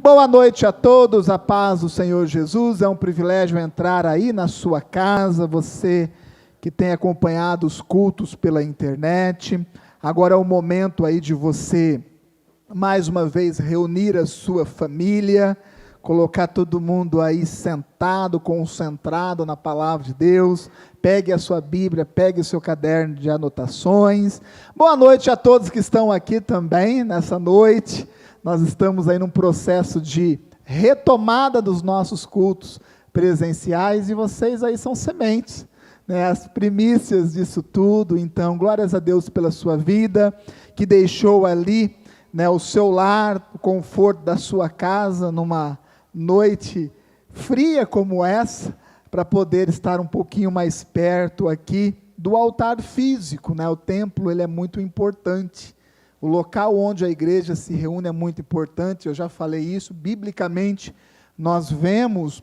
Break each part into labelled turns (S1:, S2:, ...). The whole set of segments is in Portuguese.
S1: Boa noite a todos, a paz do Senhor Jesus. É um privilégio entrar aí na sua casa, você que tem acompanhado os cultos pela internet. Agora é o momento aí de você, mais uma vez, reunir a sua família, colocar todo mundo aí sentado, concentrado na palavra de Deus. Pegue a sua Bíblia, pegue o seu caderno de anotações. Boa noite a todos que estão aqui também nessa noite. Nós estamos aí num processo de retomada dos nossos cultos presenciais e vocês aí são sementes, né, as primícias disso tudo. Então, glórias a Deus pela sua vida, que deixou ali, né, o seu lar, o conforto da sua casa, numa noite fria como essa, para poder estar um pouquinho mais perto aqui do altar físico, né? O templo, ele é muito importante. O local onde a igreja se reúne é muito importante, eu já falei isso, biblicamente nós vemos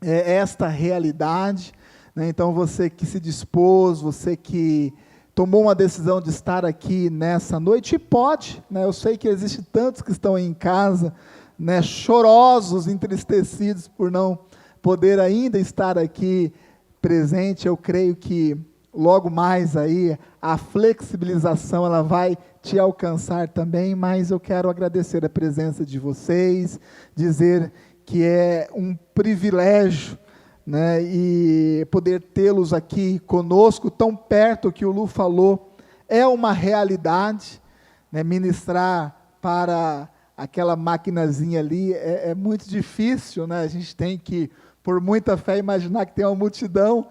S1: esta realidade, né? Então você que se dispôs, você que tomou uma decisão de estar aqui nessa noite, e pode, né? Eu sei que existem tantos que estão aí em casa, né, chorosos, entristecidos por não poder ainda estar aqui presente. Eu creio que logo mais aí a flexibilização ela vai te alcançar também, mas eu quero agradecer a presença de vocês, dizer que é um privilégio, né, e poder tê-los aqui conosco, tão perto. Que o Lu falou, é uma realidade, né, ministrar para aquela maquinazinha ali é muito difícil, né? A gente tem que, por muita fé, imaginar que tem uma multidão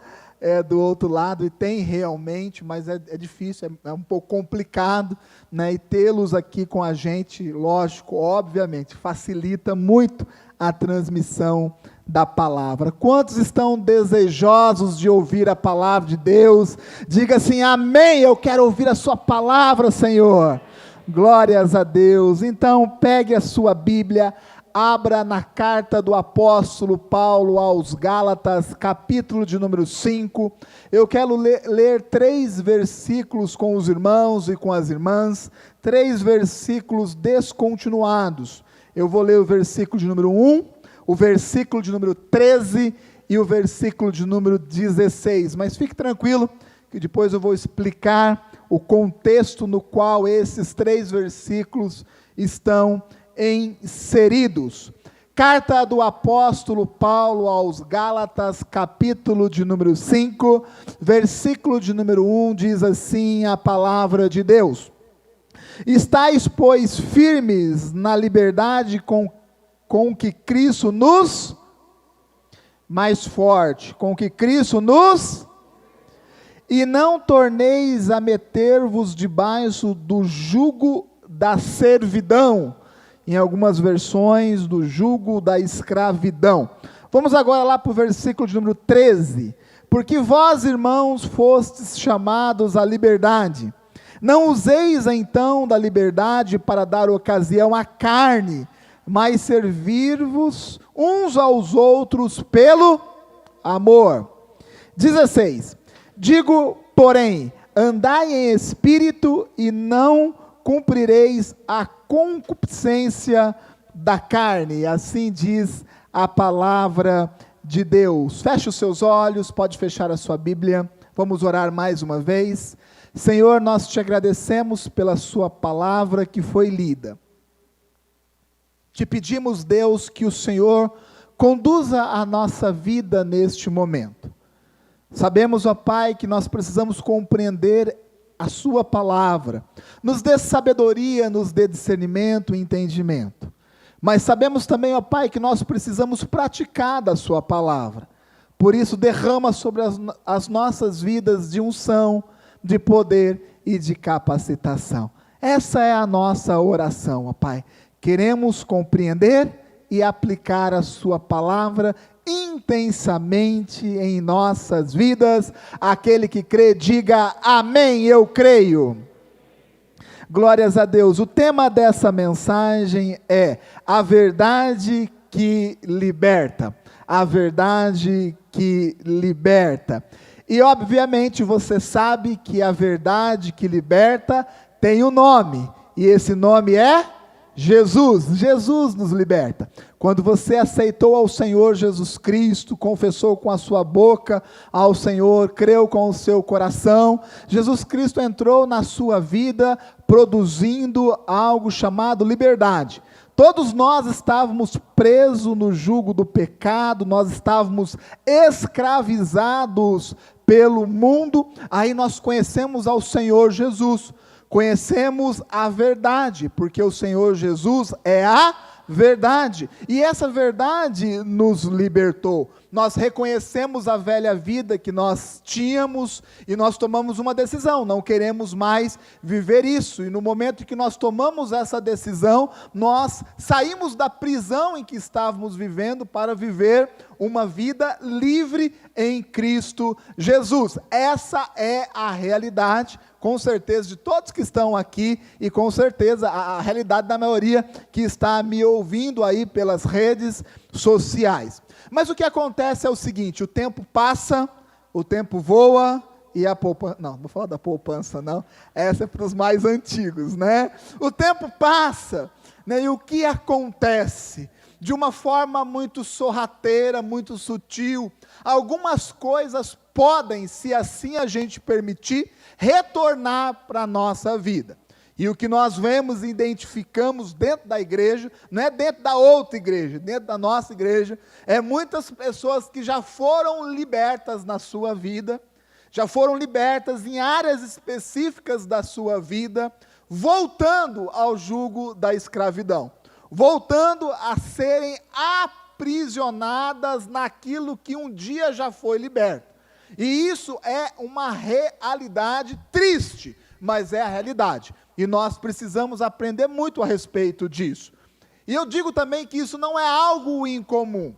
S1: do outro lado, e tem realmente, mas é difícil, é um pouco complicado, né? E tê-los aqui com a gente, lógico, obviamente, facilita muito a transmissão da palavra. Quantos estão desejosos de ouvir a palavra de Deus? Diga assim: amém, eu quero ouvir a sua palavra, Senhor. Glórias a Deus. Então, pegue a sua Bíblia, abra na carta do apóstolo Paulo aos Gálatas, capítulo de número 5. Eu quero ler 3 versículos com os irmãos e com as irmãs, 3 versículos descontinuados. Eu vou ler o versículo de número 1, o versículo de número 13 e o versículo de número 16. Mas fique tranquilo, que depois eu vou explicar o contexto no qual esses 3 versículos estão inseridos. Carta do apóstolo Paulo aos Gálatas, capítulo de número 5, versículo de número 1, diz assim a palavra de Deus: estais, pois, firmes na liberdade com que Cristo nos, mais forte, com que Cristo nos, e não torneis a meter-vos debaixo do jugo da servidão. Em algumas versões, do jugo da escravidão. Vamos agora lá para o versículo de número 13. Porque vós, irmãos, fostes chamados à liberdade. Não useis então da liberdade para dar ocasião à carne, mas servir-vos uns aos outros pelo amor. 16. Digo, porém, andai em espírito e não cumprireis a concupiscência da carne. Assim diz a palavra de Deus. Feche os seus olhos, pode fechar a sua Bíblia. Vamos orar mais uma vez. Senhor, nós te agradecemos pela sua palavra que foi lida. Te pedimos, Deus, que o Senhor conduza a nossa vida neste momento. Sabemos, ó Pai, que nós precisamos compreender a sua palavra. Nos dê sabedoria, nos dê discernimento e entendimento. Mas sabemos também, ó Pai, que nós precisamos praticar da sua palavra. Por isso, derrama sobre as nossas vidas de unção, de poder e de capacitação. Essa é a nossa oração, ó Pai. Queremos compreender e aplicar a sua palavra intensamente em nossas vidas. Aquele que crê, diga amém, eu creio. Glórias a Deus. O tema dessa mensagem é a verdade que liberta. A verdade que liberta. E obviamente você sabe que a verdade que liberta tem um nome. E esse nome é Jesus nos liberta. Quando você aceitou ao Senhor Jesus Cristo, confessou com a sua boca ao Senhor, creu com o seu coração, Jesus Cristo entrou na sua vida produzindo algo chamado liberdade. Todos nós estávamos presos no jugo do pecado, nós estávamos escravizados pelo mundo, aí nós conhecemos ao Senhor Jesus. Conhecemos a verdade, porque o Senhor Jesus é a verdade, e essa verdade nos libertou. Nós reconhecemos a velha vida que nós tínhamos, e nós tomamos uma decisão, não queremos mais viver isso, e no momento em que nós tomamos essa decisão, nós saímos da prisão em que estávamos vivendo, para viver uma vida livre em Cristo Jesus. Essa é a realidade, com certeza, de todos que estão aqui, e com certeza a realidade da maioria que está me ouvindo aí pelas redes sociais. Mas o que acontece é o seguinte: o tempo passa, o tempo voa, e a poupança, não vou falar da poupança não, essa é para os mais antigos, né? O tempo passa, né, e o que acontece? De uma forma muito sorrateira, muito sutil, algumas coisas podem, se assim a gente permitir, retornar para a nossa vida. E o que nós vemos e identificamos dentro da igreja, não é dentro da outra igreja, dentro da nossa igreja, é muitas pessoas que já foram libertas na sua vida, já foram libertas em áreas específicas da sua vida, voltando ao jugo da escravidão, voltando a serem aprisionadas naquilo que um dia já foi liberto. E isso é uma realidade triste, mas é a realidade. E nós precisamos aprender muito a respeito disso. E eu digo também que isso não é algo incomum.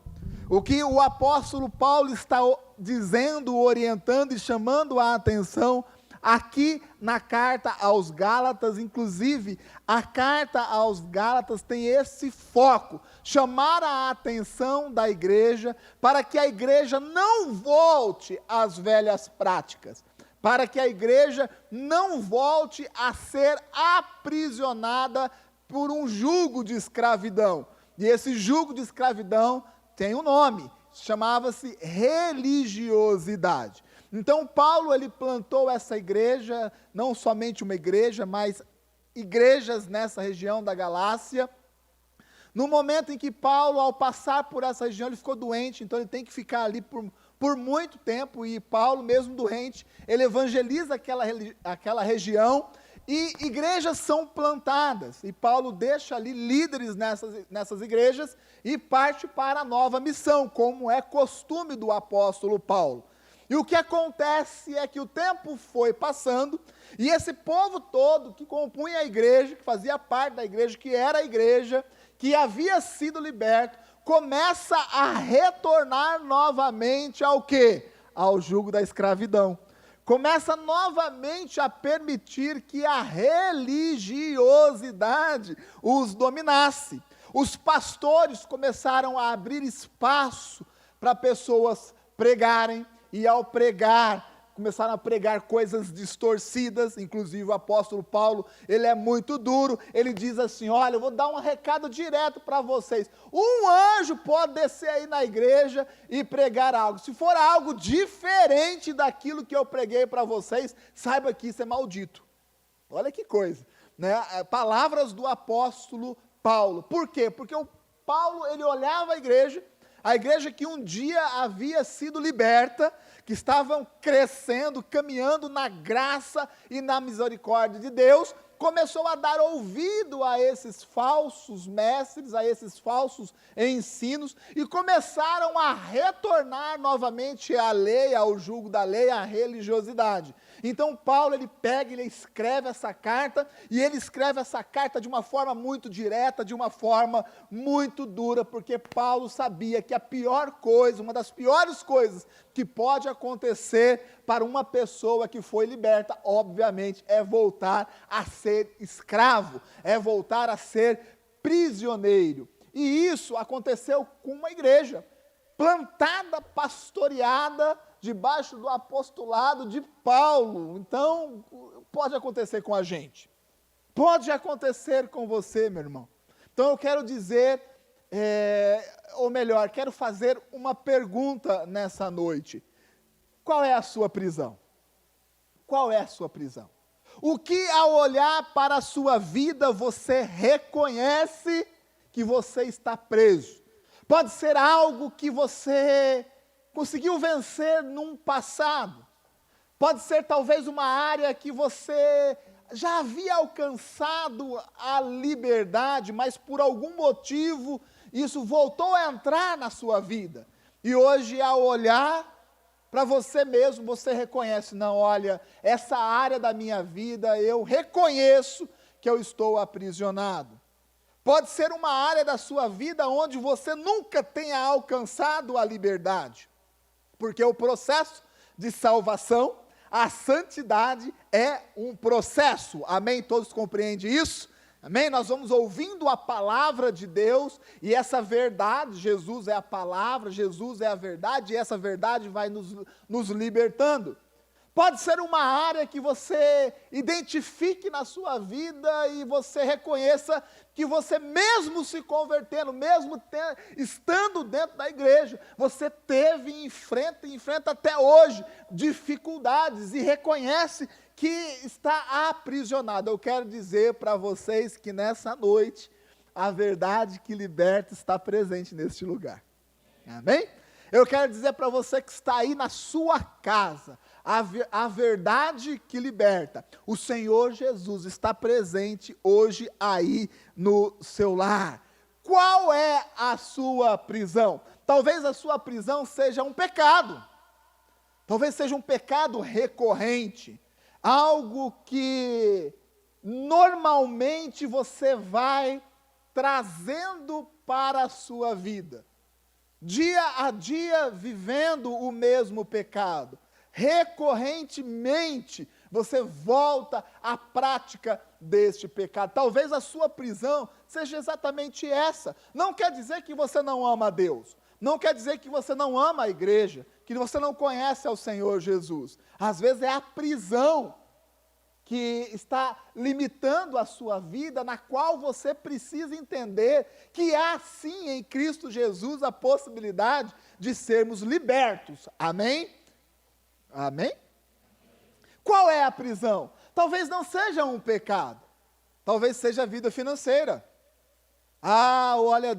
S1: O que o apóstolo Paulo está dizendo, orientando e chamando a atenção aqui na carta aos Gálatas, inclusive, a carta aos Gálatas tem esse foco, chamar a atenção da igreja, para que a igreja não volte às velhas práticas, para que a igreja não volte a ser aprisionada por um jugo de escravidão. E esse jugo de escravidão tem um nome, chamava-se religiosidade. Então Paulo, ele plantou essa igreja, não somente uma igreja, mas igrejas nessa região da Galácia. No momento em que Paulo, ao passar por essa região, ele ficou doente, então ele tem que ficar ali por muito tempo, e Paulo, mesmo doente, ele evangeliza aquela região, e igrejas são plantadas, e Paulo deixa ali líderes nessas igrejas, e parte para a nova missão, como é costume do apóstolo Paulo. E o que acontece é que o tempo foi passando, e esse povo todo que compunha a igreja, que fazia parte da igreja, que era a igreja, que havia sido liberto, começa a retornar novamente ao quê? Ao jugo da escravidão. Começa novamente a permitir que a religiosidade os dominasse. Os pastores começaram a abrir espaço para pessoas pregarem, e ao pregar, começaram a pregar coisas distorcidas. Inclusive o apóstolo Paulo, ele é muito duro, ele diz assim: olha, eu vou dar um recado direto para vocês, um anjo pode descer aí na igreja e pregar algo, se for algo diferente daquilo que eu preguei para vocês, saiba que isso é maldito. Olha que coisa, né? Palavras do apóstolo Paulo. Por quê? Porque o Paulo, ele olhava a igreja que um dia havia sido liberta, que estavam crescendo, caminhando na graça e na misericórdia de Deus, começou a dar ouvido a esses falsos mestres, a esses falsos ensinos, e começaram a retornar novamente à lei, ao jugo da lei, à religiosidade. Então Paulo, ele pega, ele escreve essa carta, e ele escreve essa carta de uma forma muito direta, de uma forma muito dura, porque Paulo sabia que a pior coisa, uma das piores coisas que pode acontecer para uma pessoa que foi liberta, obviamente, é voltar a ser escravo, é voltar a ser prisioneiro. E isso aconteceu com uma igreja plantada, pastoreada, debaixo do apostolado de Paulo. Então, pode acontecer com a gente, pode acontecer com você, meu irmão. Então eu quero dizer, ou melhor, quero fazer uma pergunta nessa noite. Qual é a sua prisão? Qual é a sua prisão? O que ao olhar para a sua vida você reconhece que você está preso? Pode ser algo que você conseguiu vencer num passado. Pode ser talvez uma área que você já havia alcançado a liberdade, mas por algum motivo isso voltou a entrar na sua vida. E hoje, ao olhar para você mesmo, você reconhece, não, olha, essa área da minha vida, eu reconheço que eu estou aprisionado. Pode ser uma área da sua vida onde você nunca tenha alcançado a liberdade, porque o processo de salvação, a santidade é um processo, amém? Todos compreendem isso? Amém? Nós vamos ouvindo a palavra de Deus, e essa verdade, Jesus é a palavra, Jesus é a verdade, e essa verdade vai nos libertando. Pode ser uma área que você identifique na sua vida e você reconheça que você mesmo se convertendo, mesmo estando dentro da igreja, você teve e enfrenta até hoje dificuldades e reconhece que está aprisionado. Eu quero dizer para vocês que nessa noite, a verdade que liberta está presente neste lugar. Amém? Eu quero dizer para você que está aí na sua casa, a verdade que liberta, o Senhor Jesus está presente hoje aí no seu lar. Qual é a sua prisão? Talvez a sua prisão seja um pecado, talvez seja um pecado recorrente, algo que normalmente você vai trazendo para a sua vida, dia a dia vivendo o mesmo pecado. Recorrentemente, você volta à prática deste pecado. Talvez a sua prisão seja exatamente essa. Não quer dizer que você não ama a Deus. Não quer dizer que você não ama a igreja, que você não conhece ao Senhor Jesus. Às vezes é a prisão que está limitando a sua vida, na qual você precisa entender que há sim em Cristo Jesus a possibilidade de sermos libertos. Amém? Amém? Qual é a prisão? Talvez não seja um pecado, talvez seja a vida financeira. Olha,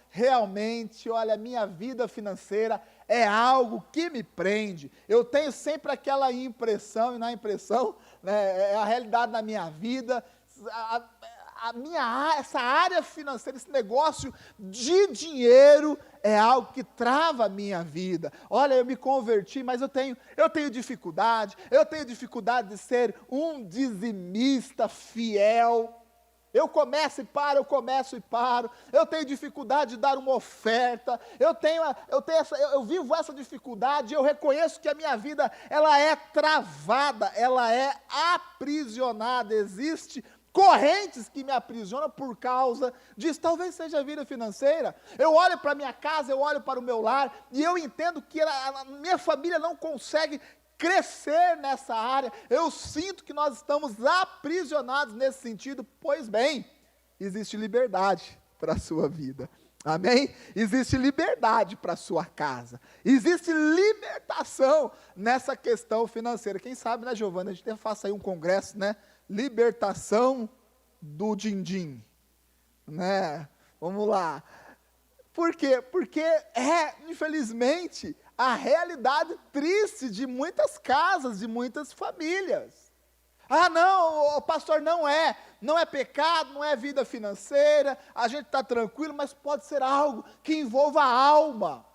S1: realmente, olha, minha vida financeira é algo que me prende. Eu tenho sempre aquela impressão, e na impressão, né, é a realidade da minha vida, essa área financeira, esse negócio de dinheiro é algo que trava a minha vida. Olha, eu me converti, mas eu tenho dificuldade de ser um dizimista fiel. Eu começo e paro, eu tenho dificuldade de dar uma oferta, eu vivo essa dificuldade, eu reconheço que a minha vida, ela é travada, ela é aprisionada, existe correntes que me aprisionam por causa disso. Talvez seja a vida financeira. Eu olho para a minha casa, eu olho para o meu lar, e eu entendo que a minha família não consegue crescer nessa área. Eu sinto que nós estamos aprisionados nesse sentido. Pois bem, existe liberdade para a sua vida. Amém? Existe liberdade para a sua casa. Existe libertação nessa questão financeira. Quem sabe, né, Giovana, a gente faça aí um congresso, né? Libertação do din-din, né? Vamos lá. Por quê? Porque infelizmente, a realidade triste de muitas casas, de muitas famílias. Não, pastor, não é pecado, não é vida financeira, a gente está tranquilo, mas pode ser algo que envolva a alma.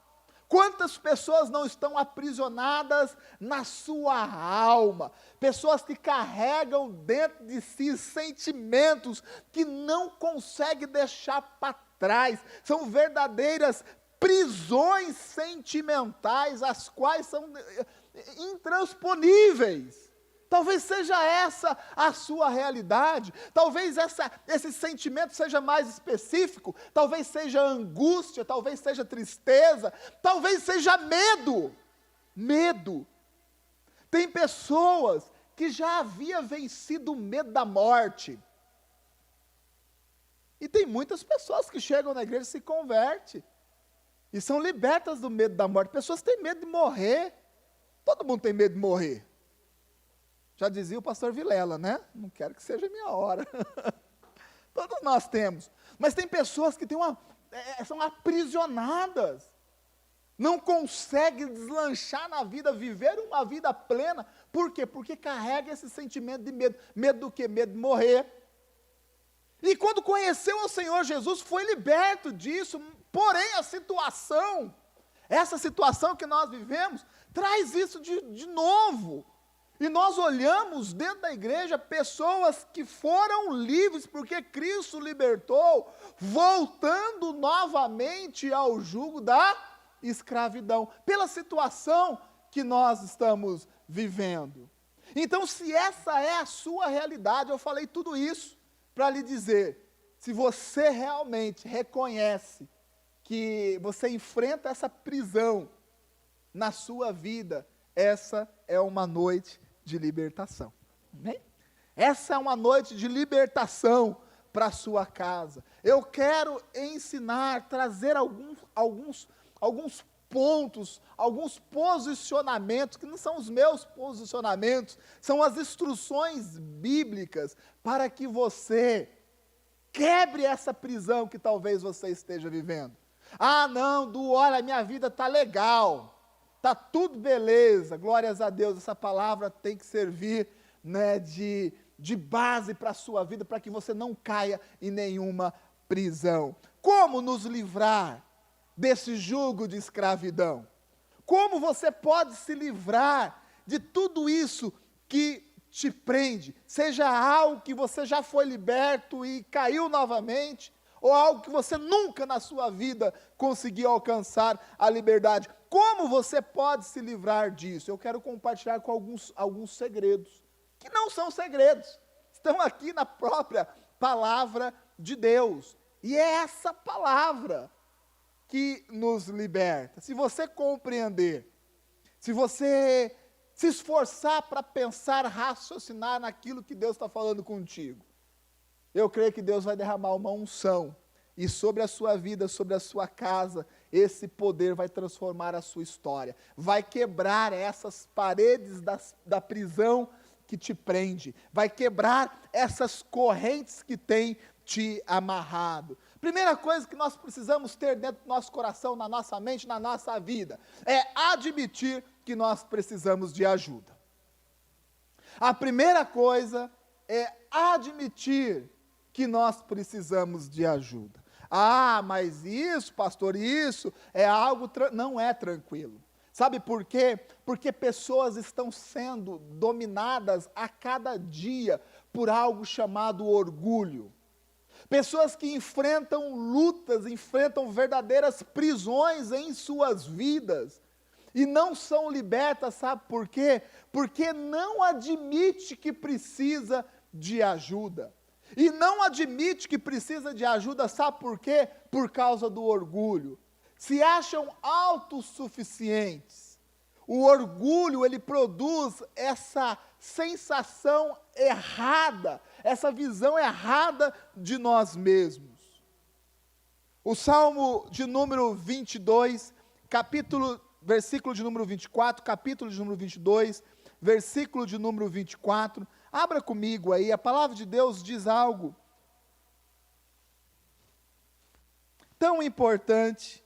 S1: Quantas pessoas não estão aprisionadas na sua alma? Pessoas que carregam dentro de si sentimentos que não conseguem deixar para trás. São verdadeiras prisões sentimentais, as quais são intransponíveis. Talvez seja essa a sua realidade, talvez esse sentimento seja mais específico, talvez seja angústia, talvez seja tristeza, talvez seja medo. Medo. Tem pessoas que já haviam vencido o medo da morte. E tem muitas pessoas que chegam na igreja e se convertem. E são libertas do medo da morte. Pessoas têm medo de morrer. Todo mundo tem medo de morrer. Já dizia o pastor Vilela, né? Não quero que seja a minha hora. Todos nós temos. Mas tem pessoas que são aprisionadas. Não conseguem deslanchar na vida, viver uma vida plena. Por quê? Porque carrega esse sentimento de medo. Medo do quê? Medo de morrer. E quando conheceu o Senhor Jesus, foi liberto disso. Porém, essa situação que nós vivemos, traz isso de novo. E nós olhamos dentro da igreja pessoas que foram livres, porque Cristo libertou, voltando novamente ao jugo da escravidão, pela situação que nós estamos vivendo. Então, se essa é a sua realidade, eu falei tudo isso para lhe dizer, se você realmente reconhece que você enfrenta essa prisão na sua vida, essa é uma noite de libertação. Amém? Essa é uma noite de libertação para a sua casa. Eu quero ensinar, trazer alguns pontos, alguns posicionamentos, que não são os meus posicionamentos, são as instruções bíblicas para que você quebre essa prisão que talvez você esteja vivendo. Ah, não, olha, minha vida está legal, está tudo beleza, glórias a Deus. Essa palavra tem que servir, né, de base para a sua vida, para que você não caia em nenhuma prisão. Como nos livrar desse jugo de escravidão? Como você pode se livrar de tudo isso que te prende? Seja algo que você já foi liberto e caiu novamente, ou algo que você nunca na sua vida conseguiu alcançar a liberdade. Como você pode se livrar disso? Eu quero compartilhar com alguns segredos, que não são segredos, estão aqui na própria palavra de Deus. E é essa palavra que nos liberta. Se você compreender, se você se esforçar para pensar, raciocinar naquilo que Deus está falando contigo, eu creio que Deus vai derramar uma unção, e sobre a sua vida, sobre a sua casa, esse poder vai transformar a sua história, vai quebrar essas paredes da prisão que te prende, vai quebrar essas correntes que têm te amarrado. Primeira coisa que nós precisamos ter dentro do nosso coração, na nossa mente, na nossa vida, é admitir que nós precisamos de ajuda. A primeira coisa é admitir que nós precisamos de ajuda. Ah, mas isso, pastor, isso é algo, não é tranquilo. Sabe por quê? Porque pessoas estão sendo dominadas a cada dia por algo chamado orgulho. Pessoas que enfrentam lutas, enfrentam verdadeiras prisões em suas vidas e não são libertas, sabe por quê? Porque não admite que precisa de ajuda. E não admite que precisa de ajuda, sabe por quê? Por causa do orgulho. Se acham autossuficientes. O orgulho, ele produz essa sensação errada, essa visão errada de nós mesmos. O Salmo de número 22, versículo de número 24, capítulo de número 22, versículo de número 24, abra comigo aí, a palavra de Deus diz algo tão importante.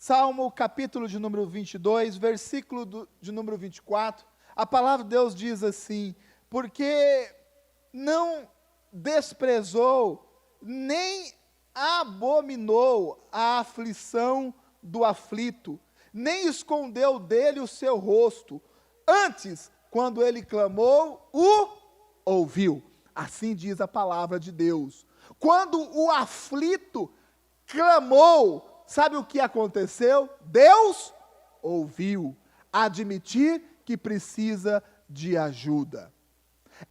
S1: Salmo, capítulo de número 22, versículo de número 24, a palavra de Deus diz assim: porque não desprezou, nem abominou a aflição do aflito, nem escondeu dele o seu rosto, antes, quando ele clamou, o ouviu. Assim diz a palavra de Deus. Quando o aflito clamou, sabe o que aconteceu? Deus ouviu. Admitir que precisa de ajuda.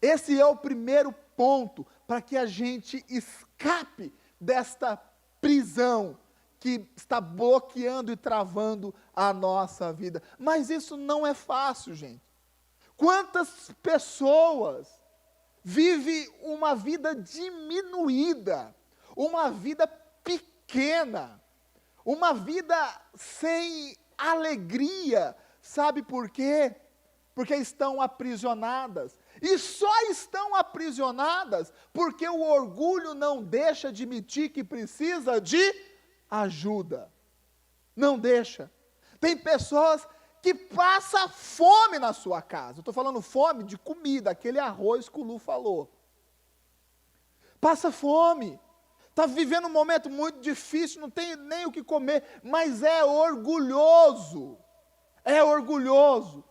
S1: Esse é o primeiro ponto para que a gente escape desta prisão que está bloqueando e travando a nossa vida. Mas isso não é fácil, gente. Quantas pessoas vive uma vida diminuída, uma vida pequena, uma vida sem alegria. Sabe por quê? Porque estão aprisionadas. E só estão aprisionadas porque o orgulho não deixa admitir que precisa de ajuda. Não deixa. Tem pessoas que passam fome na sua casa. Eu estou falando fome de comida, aquele arroz que o Lu falou. Passa fome. Está vivendo um momento muito difícil, não tem nem o que comer, mas é orgulhoso. É orgulhoso.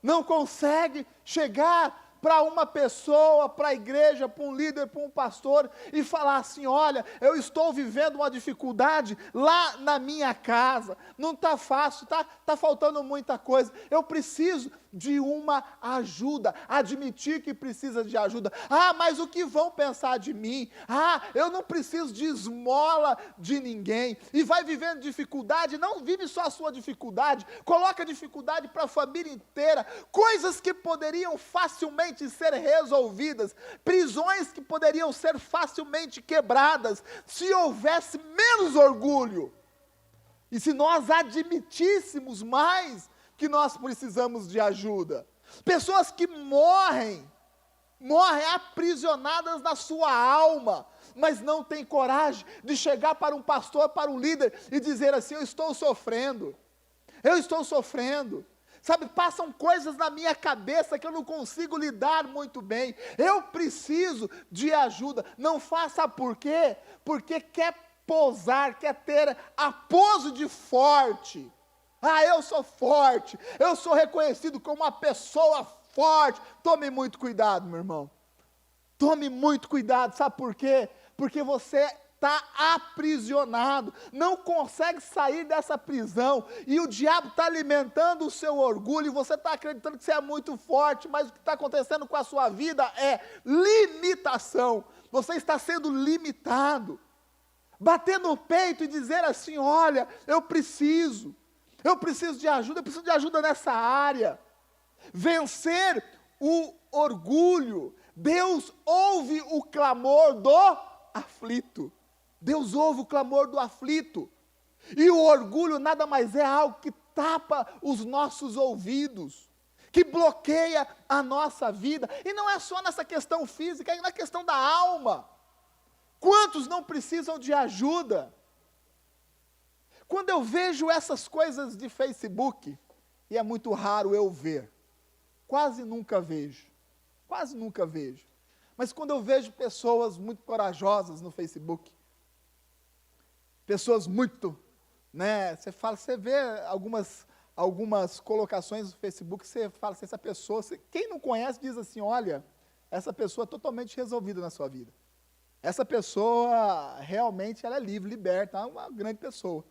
S1: Não consegue chegar para uma pessoa, para a igreja, para um líder, para um pastor, e falar assim: olha, eu estou vivendo uma dificuldade lá na minha casa, não está fácil, está faltando muita coisa, eu preciso de uma ajuda, admitir que precisa de ajuda. Ah, mas o que vão pensar de mim? Ah, eu não preciso de esmola de ninguém, e vai vivendo dificuldade, não vive só a sua dificuldade, coloca dificuldade para a família inteira, coisas que poderiam facilmente ser resolvidas, prisões que poderiam ser facilmente quebradas, se houvesse menos orgulho, e se nós admitíssemos mais que nós precisamos de ajuda. Pessoas que morrem aprisionadas na sua alma, mas não têm coragem de chegar para um pastor, para um líder, e dizer assim: eu estou sofrendo, sabe, passam coisas na minha cabeça que eu não consigo lidar muito bem, eu preciso de ajuda. Não faça por quê? Porque quer posar, quer ter a pose de forte. Ah, eu sou forte, eu sou reconhecido como uma pessoa forte. Tome muito cuidado, meu irmão. Tome muito cuidado, sabe por quê? Porque você está aprisionado, não consegue sair dessa prisão, e o diabo está alimentando o seu orgulho, e você está acreditando que você é muito forte, mas o que está acontecendo com a sua vida é limitação. Você está sendo limitado. Bater no peito e dizer assim: olha, eu preciso de ajuda, eu preciso de ajuda nessa área. Vencer o orgulho. Deus ouve o clamor do aflito. Deus ouve o clamor do aflito. E o orgulho nada mais é algo que tapa os nossos ouvidos, que bloqueia a nossa vida. E não é só nessa questão física, é na questão da alma. Quantos não precisam de ajuda? Quando eu vejo essas coisas de Facebook, e é muito raro eu ver, quase nunca vejo, mas quando eu vejo pessoas muito corajosas no Facebook, pessoas muito, você vê algumas colocações no Facebook, você fala assim, essa pessoa, quem não conhece diz assim: olha, essa pessoa é totalmente resolvida na sua vida, essa pessoa realmente ela é livre, liberta, é uma grande pessoa.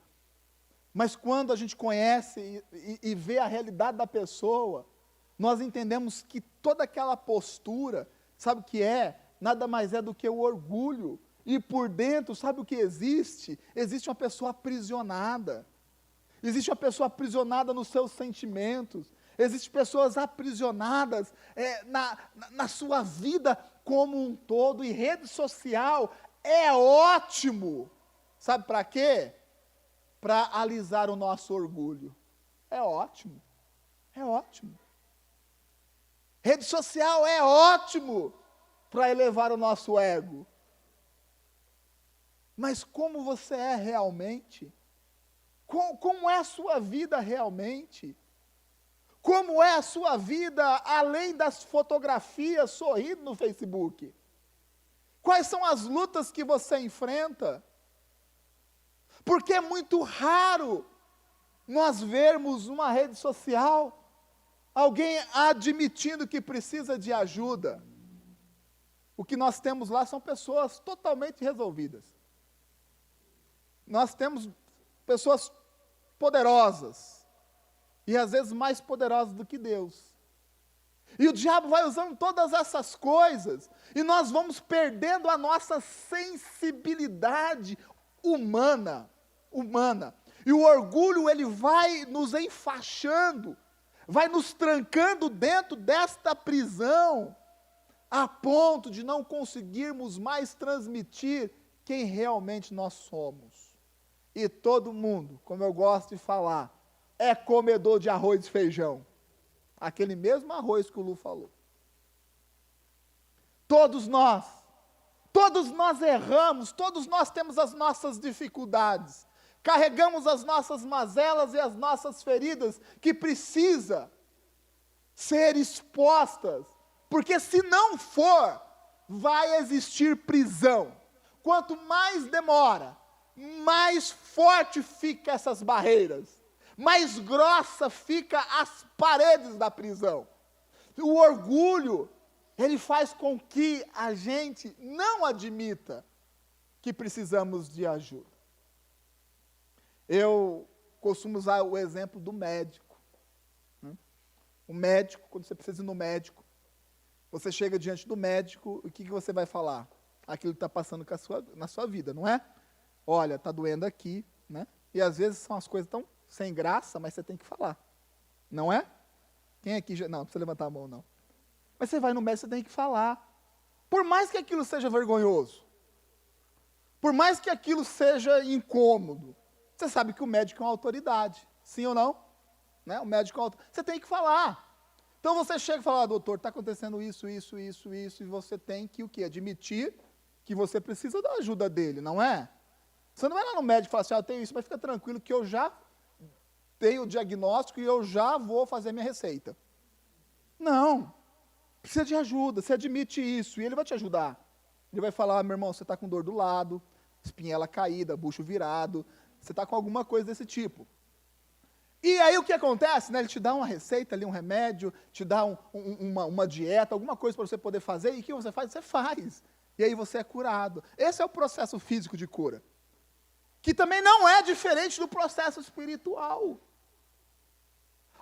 S1: Mas quando a gente conhece e vê a realidade da pessoa, nós entendemos que toda aquela postura, sabe o que é? Nada mais é do que o orgulho. E por dentro, sabe o que existe? Existe uma pessoa aprisionada. Existe uma pessoa aprisionada nos seus sentimentos. Existem pessoas aprisionadas na sua vida como um todo. E rede social é ótimo. Sabe para quê? Para alisar o nosso orgulho. É ótimo. Rede social é ótimo para elevar o nosso ego. Mas como você é realmente? Como é a sua vida realmente? Como é a sua vida além das fotografias sorrindo no Facebook? Quais são as lutas que você enfrenta? Porque é muito raro nós vermos numa rede social alguém admitindo que precisa de ajuda. O que nós temos lá são pessoas totalmente resolvidas. Nós temos pessoas poderosas, e às vezes mais poderosas do que Deus. E o diabo vai usando todas essas coisas, e nós vamos perdendo a nossa sensibilidade humana. E o orgulho, ele vai nos enfaixando, vai nos trancando dentro desta prisão, a ponto de não conseguirmos mais transmitir quem realmente nós somos. E todo mundo, como eu gosto de falar, é comedor de arroz e feijão. Aquele mesmo arroz que o Lu falou. Todos nós erramos, todos nós temos as nossas dificuldades, carregamos as nossas mazelas e as nossas feridas que precisa ser expostas, porque se não for, vai existir prisão. Quanto mais demora, mais forte fica essas barreiras, mais grossa fica as paredes da prisão. O orgulho, ele faz com que a gente não admita que precisamos de ajuda. Eu costumo usar o exemplo do médico. O médico, quando você precisa ir no médico, você chega diante do médico, o que você vai falar? Aquilo que está passando na sua vida, não é? Olha, está doendo aqui, né? E às vezes são as coisas tão sem graça, mas você tem que falar. Não é? Quem aqui já... Não, não precisa levantar a mão, não. Mas você vai no médico, você tem que falar. Por mais que aquilo seja vergonhoso, por mais que aquilo seja incômodo, você sabe que o médico é uma autoridade, sim ou não? Né? O médico é uma autoridade. Você tem que falar. Então você chega e fala, doutor, está acontecendo isso, e você tem que o quê? Admitir que você precisa da ajuda dele, não é? Você não vai lá no médico e falar assim, eu tenho isso, mas fica tranquilo que eu já tenho o diagnóstico e eu já vou fazer minha receita. Não. Precisa de ajuda, você admite isso, e ele vai te ajudar. Ele vai falar, meu irmão, você está com dor do lado, espinhela caída, bucho virado, você está com alguma coisa desse tipo. E aí o que acontece? Né? Ele te dá uma receita ali, um remédio, te dá uma dieta, alguma coisa para você poder fazer, e o que você faz? Você faz. E aí você é curado. Esse é o processo físico de cura. Que também não é diferente do processo espiritual.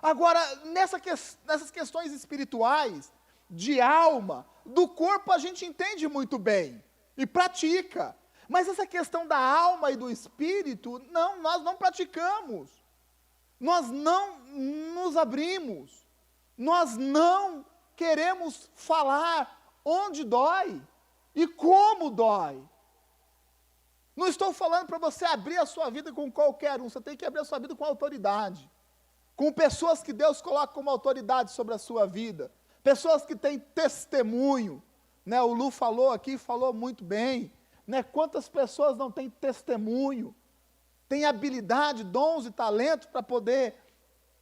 S1: Agora, nessas questões espirituais, de alma, do corpo a gente entende muito bem e pratica. Mas essa questão da alma e do espírito, não, nós não praticamos. Nós não nos abrimos. Nós não queremos falar onde dói e como dói. Não estou falando para você abrir a sua vida com qualquer um, você tem que abrir a sua vida com autoridade. Com pessoas que Deus coloca como autoridade sobre a sua vida. Pessoas que têm testemunho. Né? O Lu falou aqui, falou muito bem. Né? Quantas pessoas não têm testemunho? Tem habilidade, dons e talentos para poder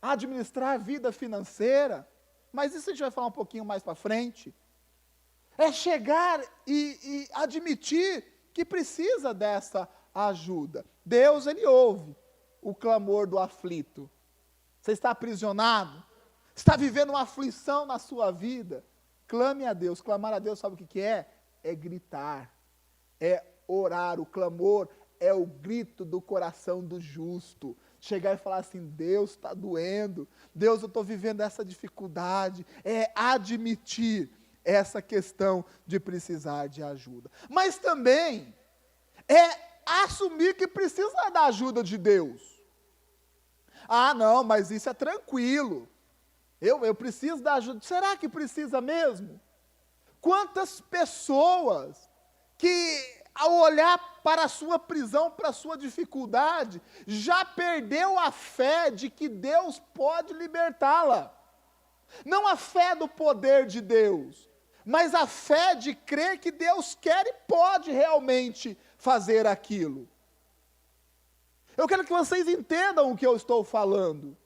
S1: administrar a vida financeira. Mas isso a gente vai falar um pouquinho mais para frente. É chegar e admitir que precisa dessa ajuda. Deus, Ele ouve o clamor do aflito. Você está aprisionado? Está vivendo uma aflição na sua vida? Clame a Deus. Clamar a Deus, sabe o que é? É gritar. É orar. O clamor é o grito do coração do justo. Chegar e falar assim, Deus, está doendo. Deus, eu estou vivendo essa dificuldade. É admitir essa questão de precisar de ajuda. Mas também é assumir que precisa da ajuda de Deus. Ah, não, mas isso é tranquilo. Eu preciso da ajuda. Será que precisa mesmo? Quantas pessoas que, ao olhar para a sua prisão, para a sua dificuldade, já perdeu a fé de que Deus pode libertá-la. Não a fé do poder de Deus, mas a fé de crer que Deus quer e pode realmente fazer aquilo. Eu quero que vocês entendam o que eu estou falando.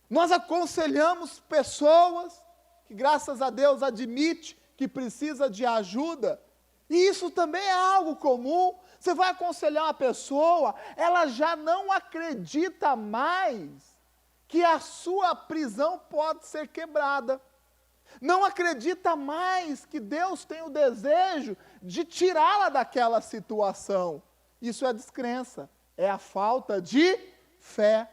S1: Nós aconselhamos pessoas que, graças a Deus, admite que precisa de ajuda, e isso também é algo comum. Você vai aconselhar uma pessoa, ela já não acredita mais que a sua prisão pode ser quebrada. Não acredita mais que Deus tem o desejo de tirá-la daquela situação. Isso é descrença, é a falta de fé.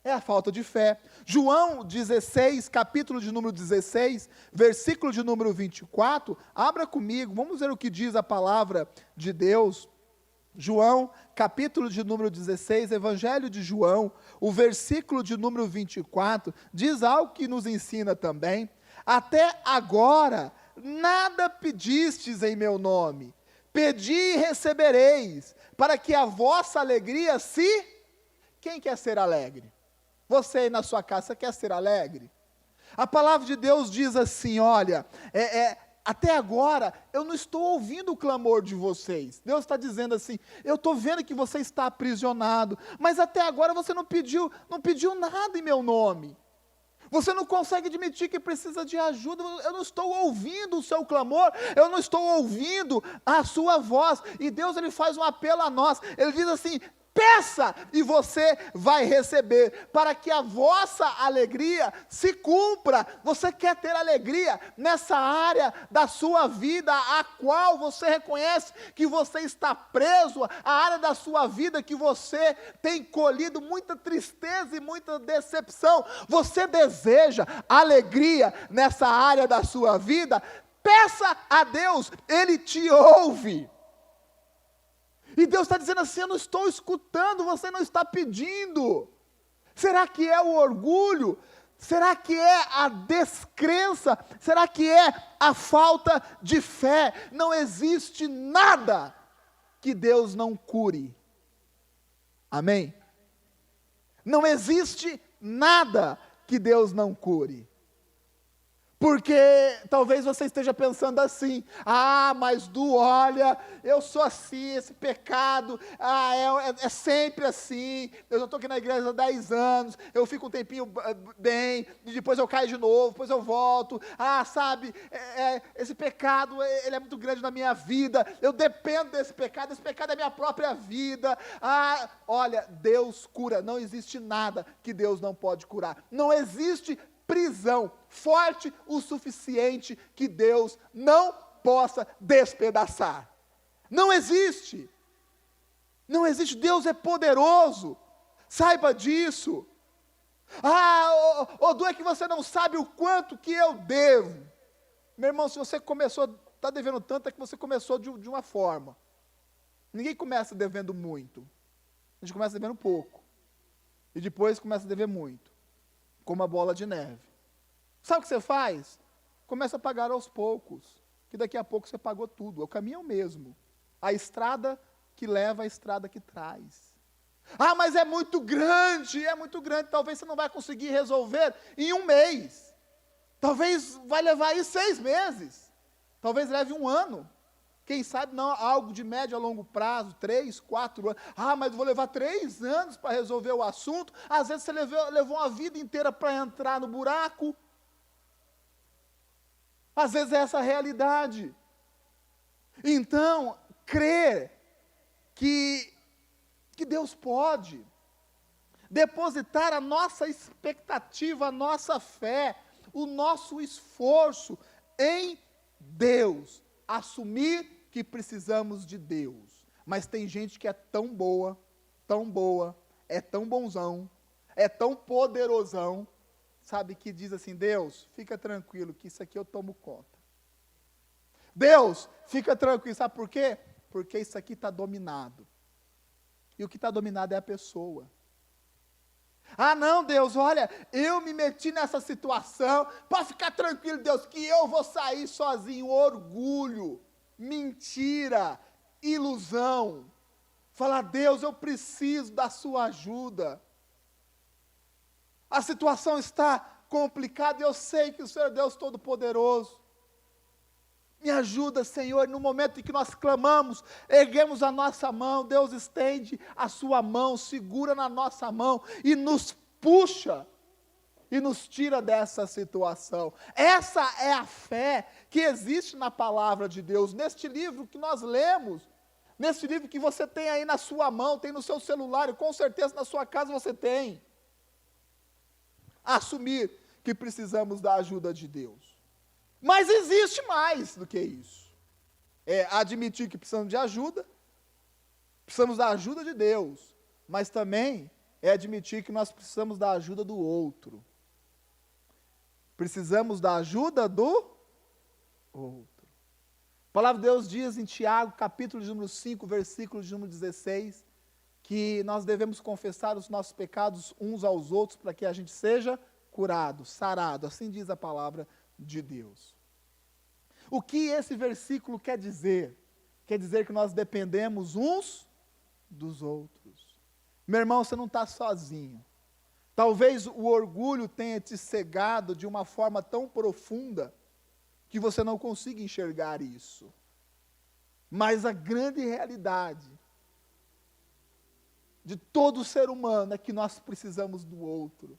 S1: É a falta de fé. João 16, capítulo de número 16, versículo de número 24, abra comigo, vamos ver o que diz a palavra de Deus. João, capítulo de número 16, Evangelho de João, o versículo de número 24, diz algo que nos ensina também. Até agora nada pedistes em meu nome. Pedi e recebereis, para que a vossa alegria se... Quem quer ser alegre? Você aí na sua casa, você quer ser alegre? A palavra de Deus diz assim, olha, até agora eu não estou ouvindo o clamor de vocês. Deus está dizendo assim, eu estou vendo que você está aprisionado, mas até agora você não pediu nada em meu nome. Você não consegue admitir que precisa de ajuda, eu não estou ouvindo o seu clamor, eu não estou ouvindo a sua voz. E Deus, Ele faz um apelo a nós, Ele diz assim, peça e você vai receber, para que a vossa alegria se cumpra. Você quer ter alegria nessa área da sua vida, a qual você reconhece que você está preso, a área da sua vida que você tem colhido muita tristeza e muita decepção. Você deseja alegria nessa área da sua vida? Peça a Deus, Ele te ouve. E Deus está dizendo assim, eu não estou escutando, você não está pedindo. Será que é o orgulho? Será que é a descrença? Será que é a falta de fé? Não existe nada que Deus não cure. Amém? Não existe nada que Deus não cure. Porque talvez você esteja pensando assim, mas olha, eu sou assim, esse pecado, é sempre assim, eu já estou aqui na igreja há 10 anos, eu fico um tempinho bem, e depois eu caio de novo, depois eu volto, sabe, esse pecado, ele é muito grande na minha vida, eu dependo desse pecado, esse pecado é minha própria vida, olha, Deus cura, não existe nada que Deus não pode curar, não existe prisão forte o suficiente que Deus não possa despedaçar. Não existe. Não existe. Deus é poderoso. Saiba disso. Du, é que você não sabe o quanto que eu devo. Meu irmão, se você está devendo tanto, é que você começou de uma forma. Ninguém começa devendo muito. A gente começa devendo pouco. E depois começa a dever muito. Como a bola de neve. Sabe o que você faz? Começa a pagar aos poucos, que daqui a pouco você pagou tudo. O caminho é o mesmo. A estrada que leva à estrada que traz. Mas é muito grande, talvez você não vai conseguir resolver em 1 mês. Talvez vai levar aí 6 meses. Talvez leve 1 ano. Quem sabe não, algo de médio a longo prazo, 3, 4 anos. Mas vou levar 3 anos para resolver o assunto. Às vezes você levou uma vida inteira para entrar no buraco. Às vezes é essa a realidade. Então, crer que Deus pode depositar a nossa expectativa, a nossa fé, o nosso esforço em Deus, assumir que precisamos de Deus. Mas tem gente que é tão boa, é tão bonzão, é tão poderosão, sabe, que diz assim, Deus, fica tranquilo, que isso aqui eu tomo conta. Deus, fica tranquilo, sabe por quê? Porque isso aqui está dominado. E o que está dominado é a pessoa. Não, Deus, olha, eu me meti nessa situação, pode ficar tranquilo, Deus, que eu vou sair sozinho. Orgulho, mentira, ilusão. Falar, Deus, eu preciso da sua ajuda. A situação está complicada e eu sei que o Senhor é Deus Todo-Poderoso. Me ajuda, Senhor, no momento em que nós clamamos, erguemos a nossa mão, Deus estende a sua mão, segura na nossa mão e nos puxa e nos tira dessa situação. Essa é a fé que existe na palavra de Deus, neste livro que nós lemos, neste livro que você tem aí na sua mão, tem no seu celular, e com certeza na sua casa você tem. Assumir que precisamos da ajuda de Deus. Mas existe mais do que isso. É admitir que precisamos de ajuda, precisamos da ajuda de Deus, mas também é admitir que nós precisamos da ajuda do outro. Precisamos da ajuda do outro. A palavra de Deus diz em Tiago, capítulo de número 5, versículo de número 16, que nós devemos confessar os nossos pecados uns aos outros para que a gente seja curado, sarado, assim diz a palavra de Deus. O que esse versículo quer dizer? Quer dizer que nós dependemos uns dos outros. Meu irmão, você não está sozinho. Talvez o orgulho tenha te cegado de uma forma tão profunda que você não consiga enxergar isso. Mas a grande realidade de todo ser humano é que nós precisamos do outro.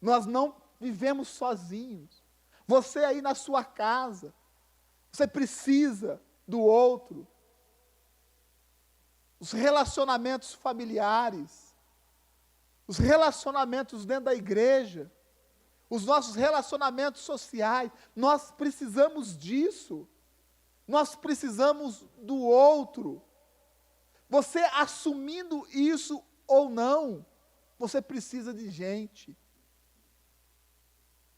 S1: Nós não vivemos sozinhos. Você aí na sua casa, você precisa do outro. Os relacionamentos familiares, os relacionamentos dentro da igreja, os nossos relacionamentos sociais, nós precisamos disso. Nós precisamos do outro. Você assumindo isso ou não, você precisa de gente.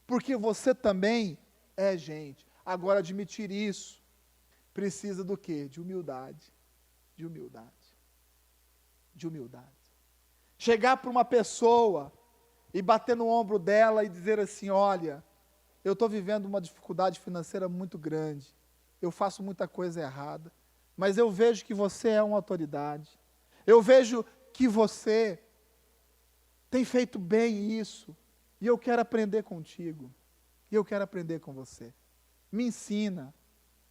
S1: Porque você também é gente. Agora, admitir isso, precisa do quê? De humildade. De humildade. De humildade. Chegar para uma pessoa e bater no ombro dela e dizer assim, olha, eu estou vivendo uma dificuldade financeira muito grande, eu faço muita coisa errada, mas eu vejo que você é uma autoridade, eu vejo que você tem feito bem isso, e eu quero aprender contigo, e eu quero aprender com você. Me ensina.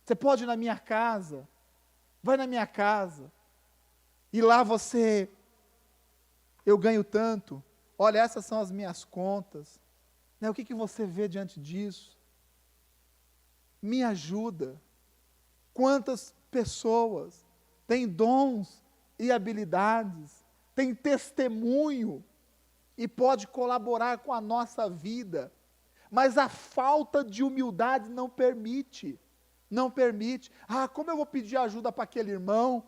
S1: Você pode ir na minha casa, vai na minha casa, e lá eu ganho tanto, olha, essas são as minhas contas, né? O que você vê diante disso? Me ajuda. Quantas pessoas têm dons e habilidades, têm testemunho, e pode colaborar com a nossa vida, mas a falta de humildade não permite, como eu vou pedir ajuda para aquele irmão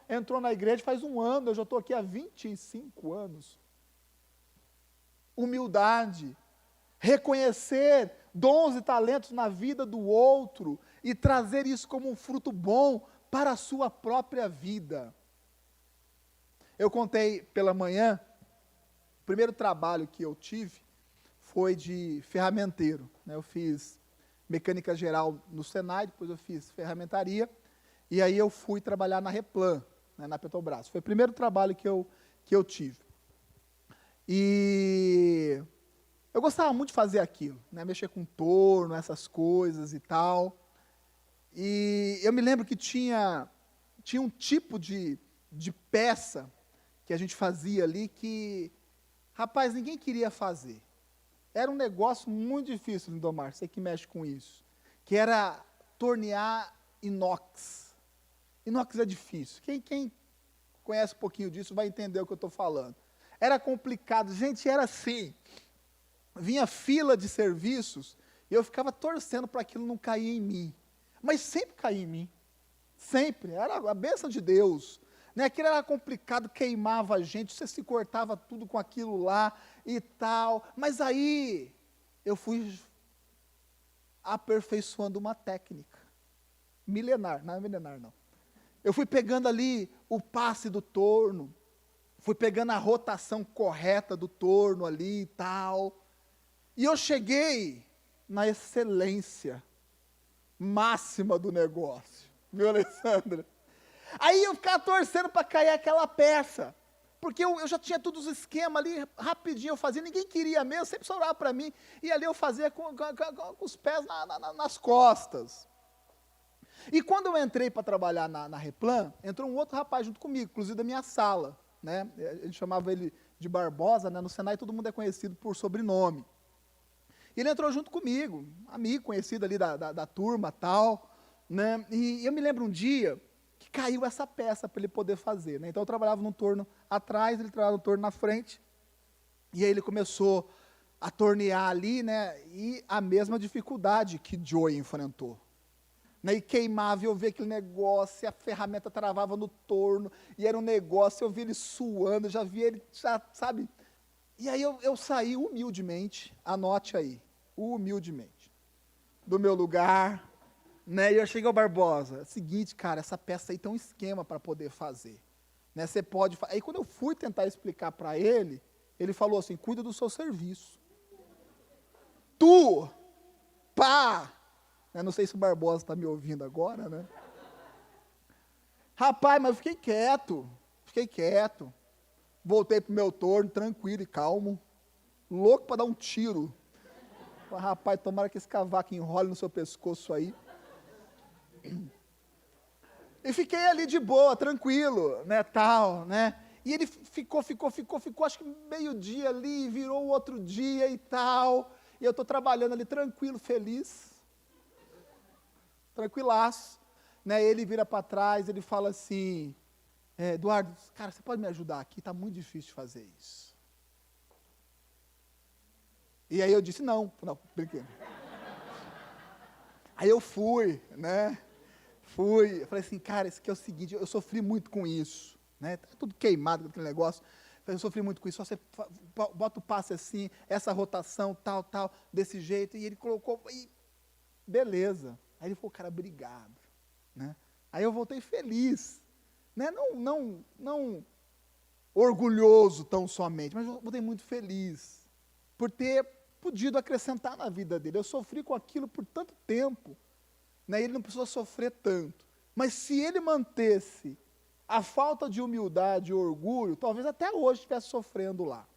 S1: entrou na igreja faz 1 ano, eu já estou aqui há 25 anos, humildade, reconhecer dons e talentos na vida do outro, e trazer isso como um fruto bom para a sua própria vida. Eu contei pela manhã, o primeiro trabalho que eu tive foi de ferramenteiro, né? Eu fiz mecânica geral no Senai, depois eu fiz ferramentaria, e aí eu fui trabalhar na Replan, né, na Petrobras. Foi o primeiro trabalho que eu tive. E eu gostava muito de fazer aquilo, né, mexer com torno, essas coisas e tal. E eu me lembro que tinha um tipo de peça que a gente fazia ali que, rapaz, ninguém queria fazer. Era um negócio muito difícil, Lindomar, você que mexe com isso, que era tornear inox. Inox é difícil. Quem conhece um pouquinho disso vai entender o que eu estou falando. Era complicado, gente, era assim. Vinha fila de serviços e eu ficava torcendo para aquilo não cair em mim. Mas sempre caía em mim. Sempre. Era a bênção de Deus. Né? Aquilo era complicado, queimava a gente, você se cortava tudo com aquilo lá e tal. Mas aí eu fui aperfeiçoando uma técnica. Milenar, não é milenar não. Eu fui pegando ali o passe do torno, fui pegando a rotação correta do torno ali e tal. E eu cheguei na excelência máxima do negócio. Viu, Alessandra? Aí eu ficava torcendo para cair aquela peça, porque eu já tinha todos os esquemas ali, rapidinho eu fazia, ninguém queria mesmo, sempre sobrava para mim, e ali eu fazia com os pés nas costas. E quando eu entrei para trabalhar na Replan, entrou um outro rapaz junto comigo, inclusive da minha sala, né? A gente chamava ele de Barbosa, né? No Senai todo mundo é conhecido por sobrenome. E ele entrou junto comigo, amigo conhecido ali da turma tal, né? E eu me lembro um dia que caiu essa peça para ele poder fazer, né? Então eu trabalhava no torno atrás, ele trabalhava no torno na frente, e aí ele começou a tornear ali, né? E a mesma dificuldade que Joey enfrentou. Né, e queimava, e eu via aquele negócio, e a ferramenta travava no torno, e era um negócio, eu via ele suando, já via ele, sabe? E aí eu saí humildemente, anote aí, humildemente, do meu lugar, né, e eu cheguei ao Barbosa, seguinte, cara, essa peça aí tem um esquema para poder fazer, né, você pode, aí quando eu fui tentar explicar para ele falou assim, cuida do seu serviço, tu, pá, Eu não sei se o Barbosa está me ouvindo agora, né? Rapaz, mas eu fiquei quieto. Voltei pro meu torno, tranquilo e calmo, louco para dar um tiro. Falei, rapaz, tomara que esse cavaco enrole no seu pescoço aí. E fiquei ali de boa, tranquilo, né, tal, né? E ele ficou, acho que meio-dia ali, virou o outro dia e tal. E eu estou trabalhando ali tranquilo, feliz, tranquilaço. Né? Ele vira para trás, ele fala assim, Eduardo, cara, você pode me ajudar aqui? Está muito difícil de fazer isso. E aí eu disse, não, brinquedo. Aí eu fui, né? Eu falei assim, cara, isso aqui é o seguinte, eu sofri muito com isso, né? Tá tudo queimado com aquele negócio. Eu sofri muito com isso, só você bota o passe assim, essa rotação, tal, desse jeito, e ele colocou, e beleza. Aí ele falou, cara, obrigado, né? Aí eu voltei feliz, né? Não orgulhoso tão somente, mas eu voltei muito feliz, por ter podido acrescentar na vida dele. Eu sofri com aquilo por tanto tempo, né? Ele não precisou sofrer tanto. Mas se ele mantesse a falta de humildade e orgulho, talvez até hoje estivesse sofrendo lá.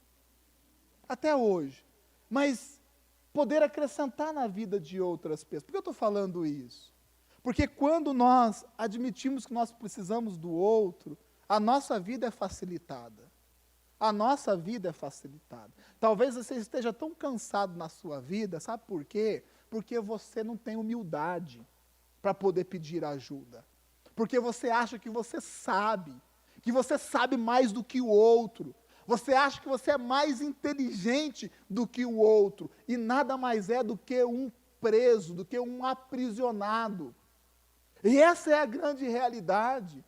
S1: Até hoje. Mas poder acrescentar na vida de outras pessoas. Por que eu estou falando isso? Porque quando nós admitimos que nós precisamos do outro, a nossa vida é facilitada. A nossa vida é facilitada. Talvez você esteja tão cansado na sua vida, sabe por quê? Porque você não tem humildade para poder pedir ajuda. Porque você acha que você sabe mais do que o outro. Você acha que você é mais inteligente do que o outro, e nada mais é do que um preso, do que um aprisionado. E essa é a grande realidade.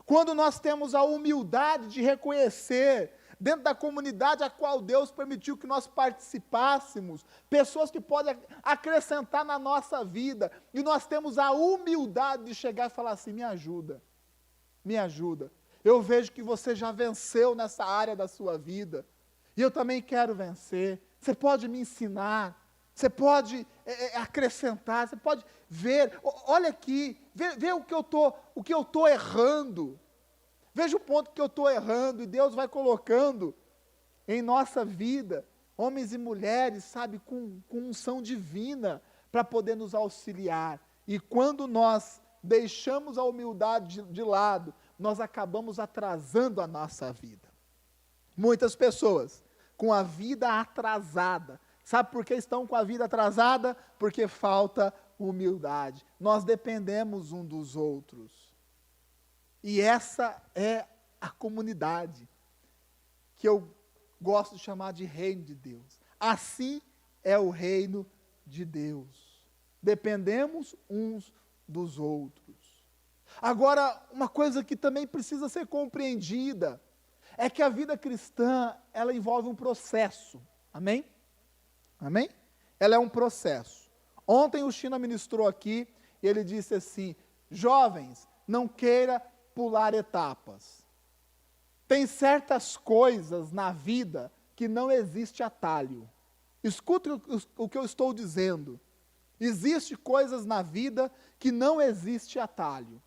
S1: Quando nós temos a humildade de reconhecer, dentro da comunidade a qual Deus permitiu que nós participássemos, pessoas que podem acrescentar na nossa vida, e nós temos a humildade de chegar e falar assim, me ajuda, eu vejo que você já venceu nessa área da sua vida, e eu também quero vencer, você pode me ensinar, você pode acrescentar, você pode ver, olha aqui, vê o que eu estou errando, veja o ponto que eu estou errando, e Deus vai colocando em nossa vida, homens e mulheres, sabe, com unção divina, para poder nos auxiliar. E quando nós deixamos a humildade de lado, nós acabamos atrasando a nossa vida. Muitas pessoas com a vida atrasada. Sabe por que estão com a vida atrasada? Porque falta humildade. Nós dependemos um dos outros. E essa é a comunidade que eu gosto de chamar de reino de Deus. Assim é o reino de Deus. Dependemos uns dos outros. Agora, uma coisa que também precisa ser compreendida é que a vida cristã, ela envolve um processo. Amém? Amém? Ela é um processo. Ontem o China ministrou aqui e ele disse assim, jovens, não queira pular etapas. Tem certas coisas na vida que não existe atalho. Escute o que eu estou dizendo. Existem coisas na vida que não existe atalho.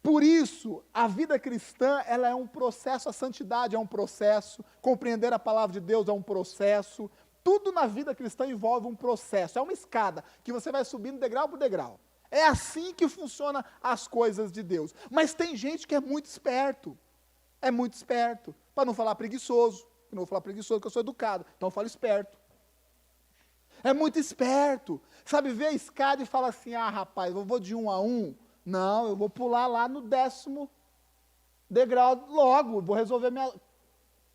S1: Por isso, a vida cristã, ela é um processo, a santidade é um processo, compreender a palavra de Deus é um processo, tudo na vida cristã envolve um processo, é uma escada que você vai subindo degrau por degrau. É assim que funcionam as coisas de Deus. Mas tem gente que é muito esperto, para não falar preguiçoso, eu não vou falar preguiçoso porque eu sou educado, então eu falo esperto. É muito esperto, sabe, vê a escada e fala assim, rapaz, eu vou de 1 a 1, não, eu vou pular lá no 10º degrau logo, vou resolver minha...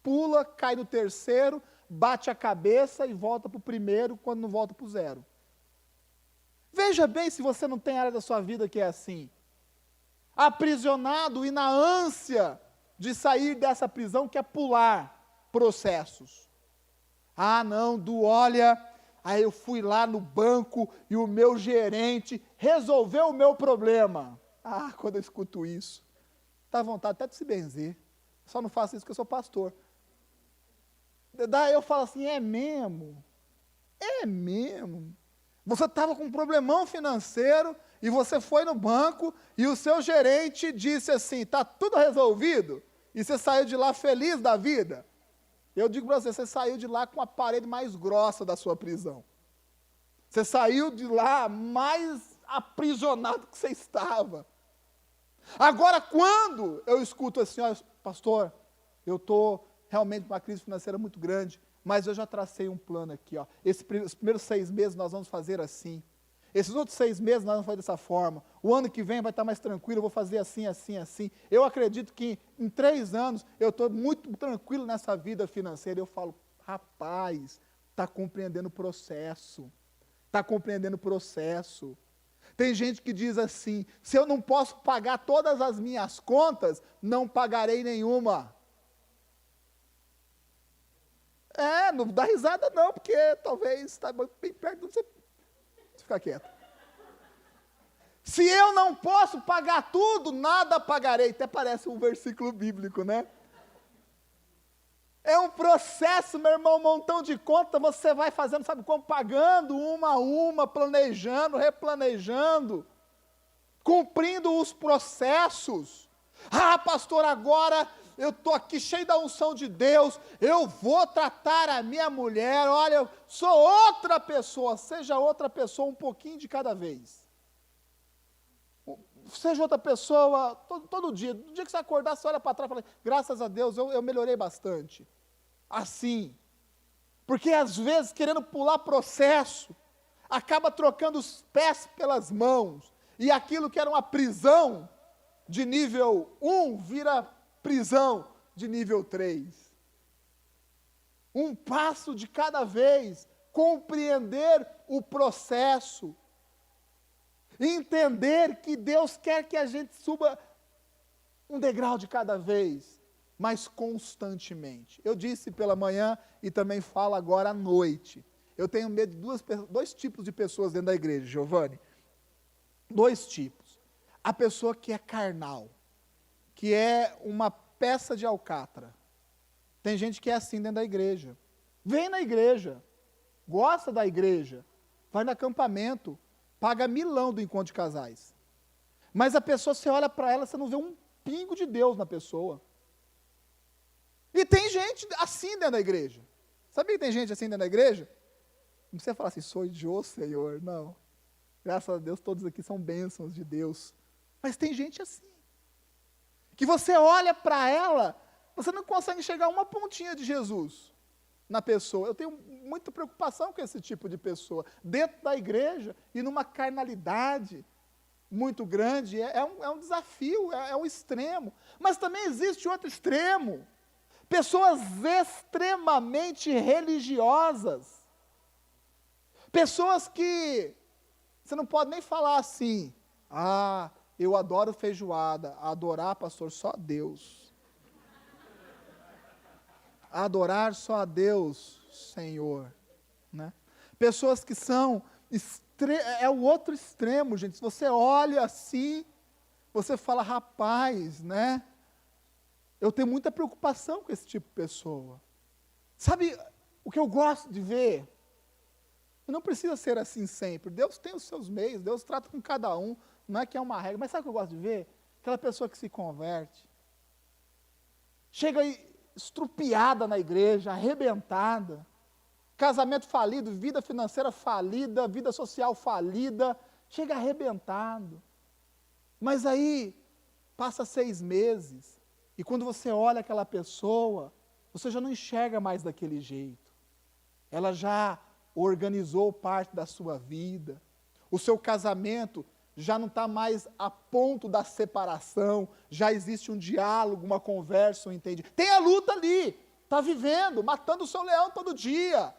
S1: Pula, cai no 3º, bate a cabeça e volta para o 1º, quando não volta para o 0. Veja bem se você não tem área da sua vida que é assim. Aprisionado e na ânsia de sair dessa prisão, quer pular processos. Não, olha... Aí eu fui lá no banco e o meu gerente resolveu o meu problema. Quando eu escuto isso, dá vontade até de se benzer. Só não faço isso porque eu sou pastor. Daí eu falo assim, é mesmo? É mesmo? Você estava com um problemão financeiro e você foi no banco e o seu gerente disse assim, está tudo resolvido? E você saiu de lá feliz da vida? Eu digo para você, você saiu de lá com a parede mais grossa da sua prisão. Você saiu de lá mais aprisionado que você estava. Agora, quando eu escuto assim, ó, pastor, eu estou realmente com uma crise financeira muito grande, mas eu já tracei um plano aqui, ó. Os primeiros 6 meses nós vamos fazer assim. Esses outros 6 meses nós vamos fazer dessa forma. O ano que vem vai estar mais tranquilo, eu vou fazer assim, assim, assim. Eu acredito que em 3 anos eu estou muito tranquilo nessa vida financeira. Eu falo, rapaz, está compreendendo o processo. Está compreendendo o processo. Tem gente que diz assim, se eu não posso pagar todas as minhas contas, não pagarei nenhuma. Não dá risada não, porque talvez está bem perto de você ficar quieto. Se eu não posso pagar tudo, nada pagarei. Até parece um versículo bíblico, né? É um processo, meu irmão, um montão de contas você vai fazendo, sabe como? Pagando uma a uma, planejando, replanejando, cumprindo os processos. Ah, pastor, agora eu estou aqui cheio da unção de Deus, eu vou tratar a minha mulher, olha, eu sou outra pessoa, seja outra pessoa um pouquinho de cada vez. Seja outra pessoa todo dia. No dia que você acordar, você olha para trás e fala, graças a Deus, eu melhorei bastante. Assim. Porque às vezes, querendo pular processo, acaba trocando os pés pelas mãos. E aquilo que era uma prisão de nível 1, vira prisão de nível 3. Um passo de cada vez, compreender o processo. Entender que Deus quer que a gente suba um degrau de cada vez, mas constantemente. Eu disse pela manhã e também falo agora à noite. Eu tenho medo de dois tipos de pessoas dentro da igreja, Giovanni. 2 tipos. A pessoa que é carnal, que é uma peça de alcatra. Tem gente que é assim dentro da igreja. Vem na igreja, gosta da igreja, vai no acampamento, paga milão do encontro de casais. Mas a pessoa, você olha para ela, você não vê um pingo de Deus na pessoa. E tem gente assim dentro da igreja. Sabia que tem gente assim dentro da igreja? Não precisa falar assim, sou de ô Senhor, não. Graças a Deus, todos aqui são bênçãos de Deus. Mas tem gente assim. Que você olha para ela, você não consegue enxergar uma pontinha de Jesus na pessoa. Eu tenho muita preocupação com esse tipo de pessoa, dentro da igreja e numa carnalidade muito grande, é um desafio, é um extremo. Mas também existe outro extremo, pessoas extremamente religiosas, pessoas que, você não pode nem falar assim, eu adoro feijoada, adorar, pastor, só a Deus. Adorar só a Deus, Senhor, né? Pessoas que são, é o outro extremo, gente, se você olha assim, você fala, rapaz, né? Eu tenho muita preocupação com esse tipo de pessoa. Sabe, o que eu gosto de ver, não precisa ser assim sempre, Deus tem os seus meios, Deus trata com cada um, não é que é uma regra, mas sabe o que eu gosto de ver? Aquela pessoa que se converte, chega aí, estrupiada na igreja, arrebentada, casamento falido, vida financeira falida, vida social falida, chega arrebentado. Mas aí, passa 6 meses, e quando você olha aquela pessoa, você já não enxerga mais daquele jeito. Ela já organizou parte da sua vida, o seu casamento já não está mais a ponto da separação, já existe um diálogo, uma conversa, um entendimento. Tem a luta ali, está vivendo, matando o seu leão todo dia,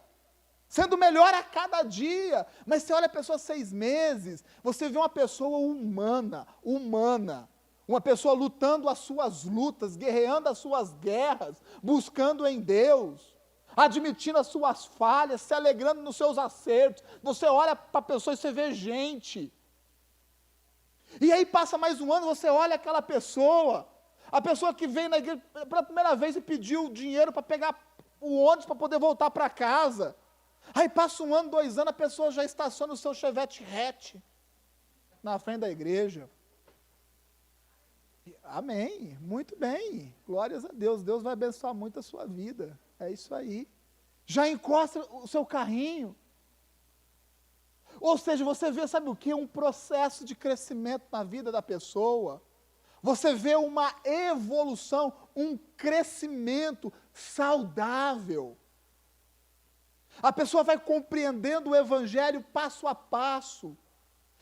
S1: sendo melhor a cada dia. Mas você olha a pessoa 6 meses, você vê uma pessoa humana, uma pessoa lutando as suas lutas, guerreando as suas guerras, buscando em Deus, admitindo as suas falhas, se alegrando nos seus acertos. Você olha para a pessoa e você vê gente. E aí passa mais um ano, você olha aquela pessoa, a pessoa que veio na igreja pela primeira vez e pediu dinheiro para pegar o ônibus para poder voltar para casa. Aí passa 1 ano, 2 anos, a pessoa já estaciona o seu Chevette hatch na frente da igreja. Amém, muito bem, glórias a Deus, Deus vai abençoar muito a sua vida, é isso aí. Já encosta o seu carrinho. Ou seja, você vê, sabe o que? Um processo de crescimento na vida da pessoa. Você vê uma evolução, um crescimento saudável. A pessoa vai compreendendo o Evangelho passo a passo.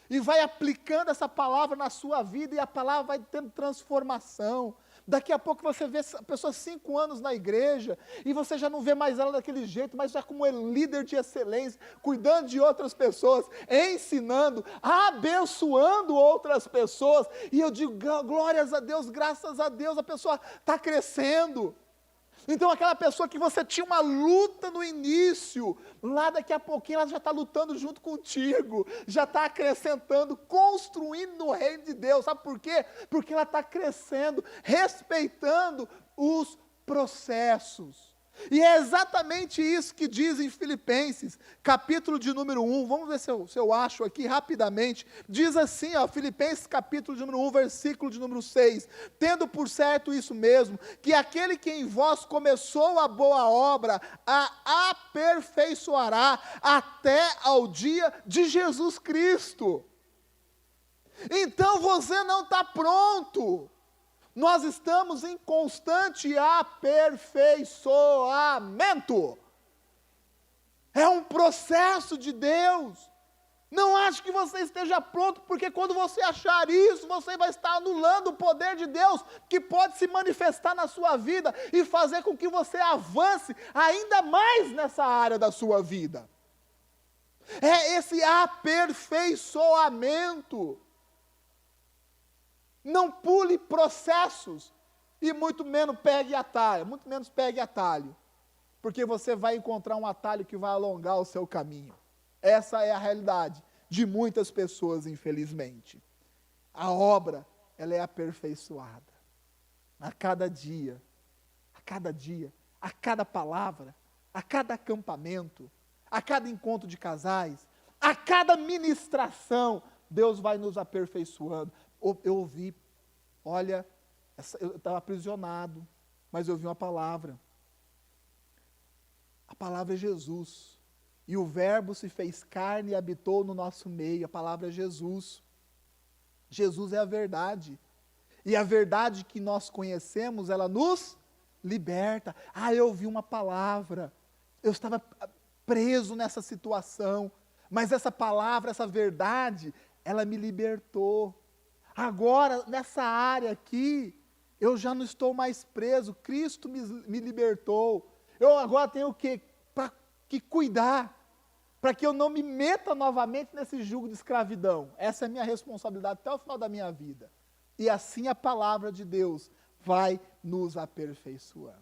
S1: E vai aplicando essa palavra na sua vida, e a palavra vai tendo transformação. Daqui a pouco você vê a pessoa 5 anos na igreja, e você já não vê mais ela daquele jeito, mas já como líder de excelência, cuidando de outras pessoas, ensinando, abençoando outras pessoas. E eu digo, glórias a Deus, graças a Deus, a pessoa está crescendo. Então aquela pessoa que você tinha uma luta no início, lá daqui a pouquinho ela já está lutando junto contigo, já está acrescentando, construindo no reino de Deus. Sabe por quê? Porque ela está crescendo, respeitando os processos. E é exatamente isso que diz em Filipenses, capítulo de número 1, vamos ver se eu acho aqui rapidamente, diz assim, ó, Filipenses capítulo de número 1, versículo de número 6, tendo por certo isso mesmo, que aquele que em vós começou a boa obra, a aperfeiçoará até ao dia de Jesus Cristo. Então você não está pronto. Nós estamos em constante aperfeiçoamento. É um processo de Deus. Não ache que você esteja pronto, porque quando você achar isso, você vai estar anulando o poder de Deus, que pode se manifestar na sua vida e fazer com que você avance ainda mais nessa área da sua vida. É esse aperfeiçoamento. Não pule processos e muito menos pegue atalho, porque você vai encontrar um atalho que vai alongar o seu caminho. Essa é a realidade de muitas pessoas, infelizmente. A obra, ela é aperfeiçoada. A cada dia, a cada palavra, a cada acampamento, a cada encontro de casais, a cada ministração, Deus vai nos aperfeiçoando. Eu ouvi, olha, eu estava aprisionado, mas eu ouvi uma palavra. A palavra é Jesus. E o Verbo se fez carne e habitou no nosso meio. A palavra é Jesus. Jesus é a verdade. E a verdade que nós conhecemos, ela nos liberta. Eu ouvi uma palavra. Eu estava preso nessa situação. Mas essa palavra, essa verdade, ela me libertou. Agora, nessa área aqui, eu já não estou mais preso, Cristo me libertou. Eu agora tenho que cuidar, para que eu não me meta novamente nesse jugo de escravidão. Essa é a minha responsabilidade até o final da minha vida. E assim a palavra de Deus vai nos aperfeiçoando.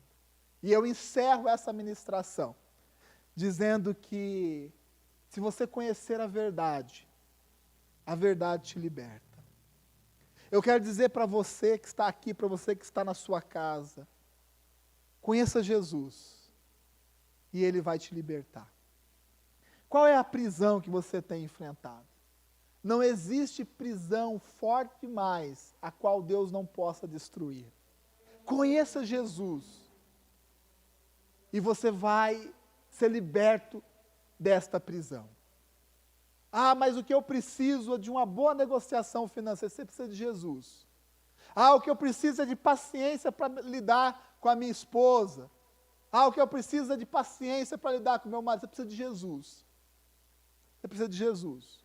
S1: E eu encerro essa ministração, dizendo que, se você conhecer a verdade te liberta. Eu quero dizer para você que está aqui, para você que está na sua casa, conheça Jesus, e Ele vai te libertar. Qual é a prisão que você tem enfrentado? Não existe prisão forte demais, a qual Deus não possa destruir. Conheça Jesus, e você vai ser liberto desta prisão. Mas o que eu preciso é de uma boa negociação financeira. Você precisa de Jesus. O que eu preciso é de paciência para lidar com a minha esposa. O que eu preciso é de paciência para lidar com o meu marido. Você precisa de Jesus. Você precisa de Jesus.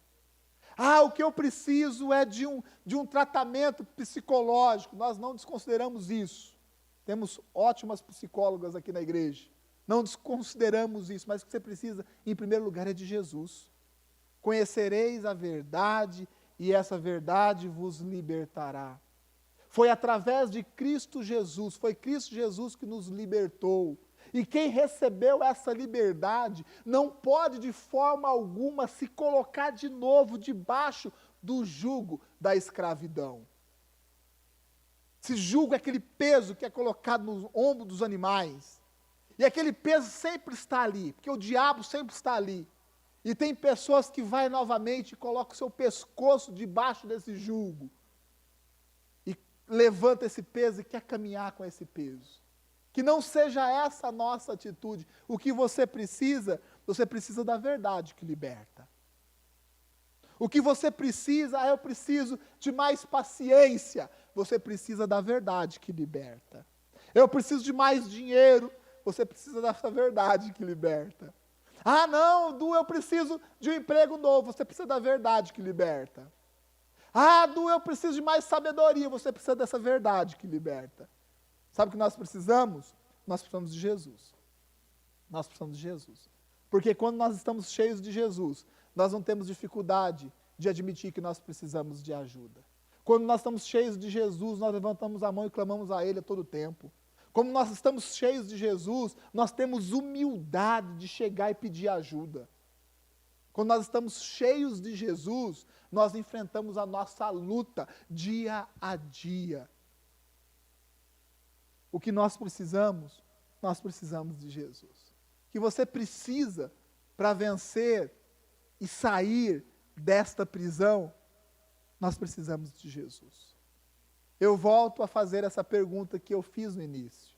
S1: O que eu preciso é de um tratamento psicológico. Nós não desconsideramos isso. Temos ótimas psicólogas aqui na igreja. Não desconsideramos isso, mas o que você precisa, em primeiro lugar, é de Jesus. Conhecereis a verdade, e essa verdade vos libertará. Foi através de Cristo Jesus, foi Cristo Jesus que nos libertou. E quem recebeu essa liberdade não pode de forma alguma se colocar de novo debaixo do jugo da escravidão. Esse jugo é aquele peso que é colocado no ombro dos animais. E aquele peso sempre está ali, porque o diabo sempre está ali. E tem pessoas que vai novamente e colocam o seu pescoço debaixo desse jugo. E levanta esse peso e quer caminhar com esse peso. Que não seja essa a nossa atitude. O que você precisa da verdade que liberta. O que você precisa, eu preciso de mais paciência. Você precisa da verdade que liberta. Eu preciso de mais dinheiro. Você precisa dessa verdade que liberta. Ah, não, Du, eu preciso de um emprego novo. Você precisa da verdade que liberta. Ah, Du, eu preciso de mais sabedoria. Você precisa dessa verdade que liberta. Sabe o que nós precisamos? Nós precisamos de Jesus. Nós precisamos de Jesus. Porque quando nós estamos cheios de Jesus, nós não temos dificuldade de admitir que nós precisamos de ajuda. Quando nós estamos cheios de Jesus, nós levantamos a mão e clamamos a Ele a todo tempo. Como nós estamos cheios de Jesus, nós temos humildade de chegar e pedir ajuda. Quando nós estamos cheios de Jesus, nós enfrentamos a nossa luta dia a dia. O que nós precisamos de Jesus. O que você precisa para vencer e sair desta prisão, nós precisamos de Jesus. Eu volto a fazer essa pergunta que eu fiz no início.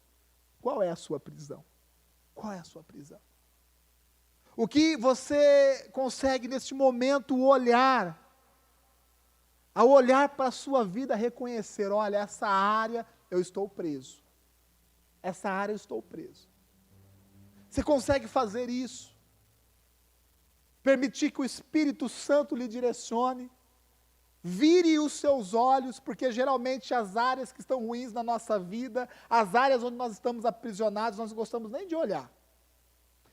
S1: Qual é a sua prisão? Qual é a sua prisão? O que você consegue neste momento olhar, ao olhar para a sua vida, reconhecer, olha, essa área eu estou preso. Essa área eu estou preso. Você consegue fazer isso? Permitir que o Espírito Santo lhe direcione? Vire os seus olhos, porque geralmente as áreas que estão ruins na nossa vida, as áreas onde nós estamos aprisionados, nós não gostamos nem de olhar.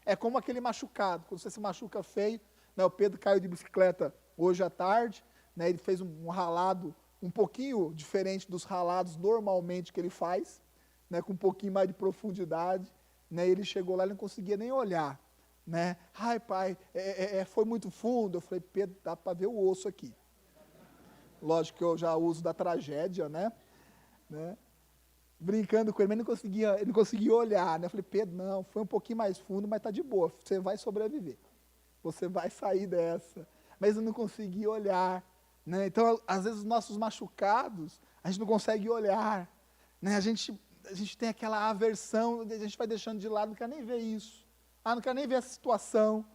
S1: É como aquele machucado, quando você se machuca feio, né, o Pedro caiu de bicicleta hoje à tarde, né, ele fez um ralado um pouquinho diferente dos ralados normalmente que ele faz, né, com um pouquinho mais de profundidade, né, ele chegou lá e não conseguia nem olhar. Né? Ai, pai, foi muito fundo. Eu falei, Pedro, dá para ver o osso aqui. Lógico que eu já uso da tragédia, né? Brincando com ele, mas ele não conseguia olhar, né? Eu falei, Pedro, não, foi um pouquinho mais fundo, mas está de boa, você vai sobreviver. Você vai sair dessa. Mas eu não conseguia olhar, né? Então, às vezes, os nossos machucados, a gente não consegue olhar, né? A gente tem aquela aversão, a gente vai deixando de lado, não quer nem ver isso. Não quero nem ver essa situação.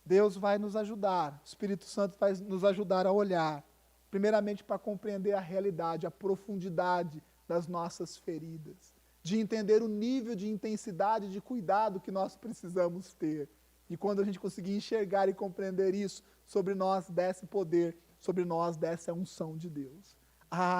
S1: Deus vai nos ajudar, o Espírito Santo vai nos ajudar a olhar, primeiramente para compreender a realidade, a profundidade das nossas feridas, de entender o nível de intensidade, de cuidado que nós precisamos ter. E quando a gente conseguir enxergar e compreender isso, sobre nós desce poder, sobre nós desce a unção de Deus.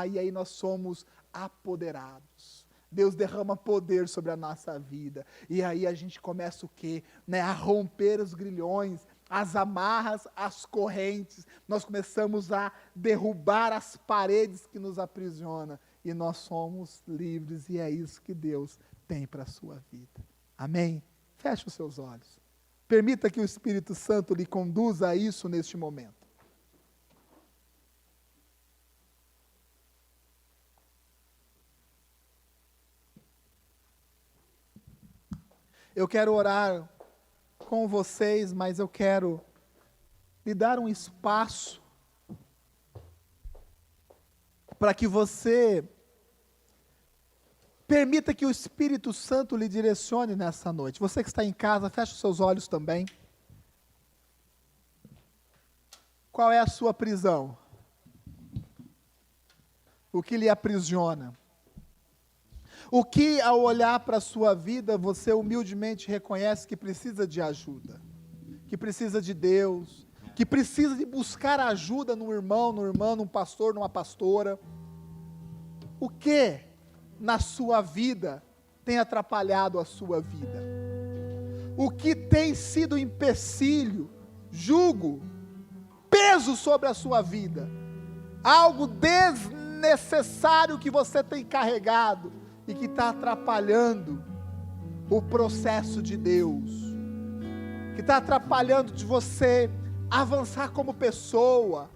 S1: E aí nós somos apoderados. Deus derrama poder sobre a nossa vida. E aí a gente começa o quê? Né? A romper os grilhões, as amarras, as correntes. Nós começamos a derrubar as paredes que nos aprisionam. E nós somos livres. E é isso que Deus tem para a sua vida. Amém? Feche os seus olhos. Permita que o Espírito Santo lhe conduza a isso neste momento. Eu quero orar com vocês, mas eu quero lhe dar um espaço para que você permita que o Espírito Santo lhe direcione nessa noite. Você que está em casa, feche os seus olhos também. Qual é a sua prisão? O que lhe aprisiona? O que, ao olhar para a sua vida, você humildemente reconhece que precisa de ajuda, que precisa de Deus, que precisa de buscar ajuda num irmão, numa irmã, num pastor, numa pastora? O que na sua vida tem atrapalhado a sua vida? O que tem sido empecilho, jugo, peso sobre a sua vida? Algo desnecessário que você tem carregado e que está atrapalhando o processo de Deus, que está atrapalhando de você avançar como pessoa,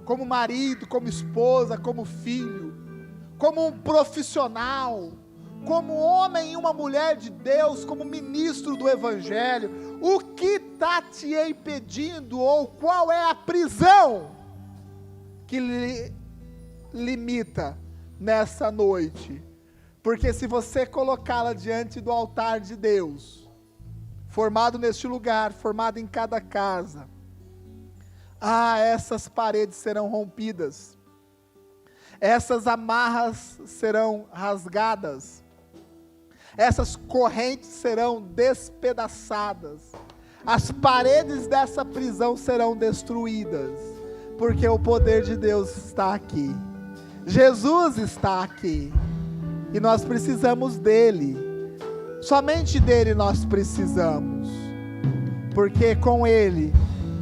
S1: como marido, como esposa, como filho, como um profissional, como homem e uma mulher de Deus, como ministro do Evangelho, o que está te impedindo, ou qual é a prisão que lhe limita nessa noite? Porque se você colocá-la diante do altar de Deus, formado neste lugar, formado em cada casa, essas paredes serão rompidas, essas amarras serão rasgadas, essas correntes serão despedaçadas, as paredes dessa prisão serão destruídas, porque o poder de Deus está aqui, Jesus está aqui, e nós precisamos dele, somente dele nós precisamos, porque com ele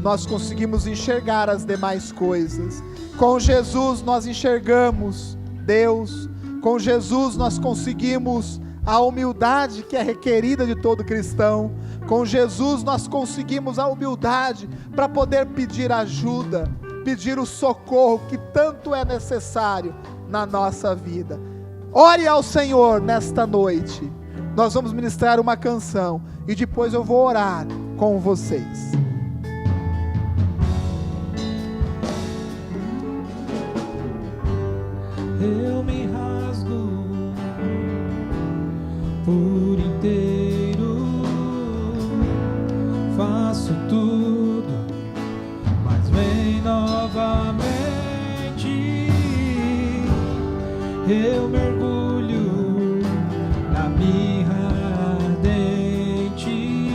S1: nós conseguimos enxergar as demais coisas. Com Jesus nós enxergamos Deus, com Jesus nós conseguimos a humildade que é requerida de todo cristão, com Jesus nós conseguimos a humildade para poder pedir ajuda, pedir o socorro que tanto é necessário na nossa vida. Ore ao Senhor nesta noite. Nós vamos ministrar uma canção e depois eu vou orar com vocês.
S2: Eu me rasgo por inteiro, faço tudo, mas vem novamente. Eu mergulho na mirra ardente,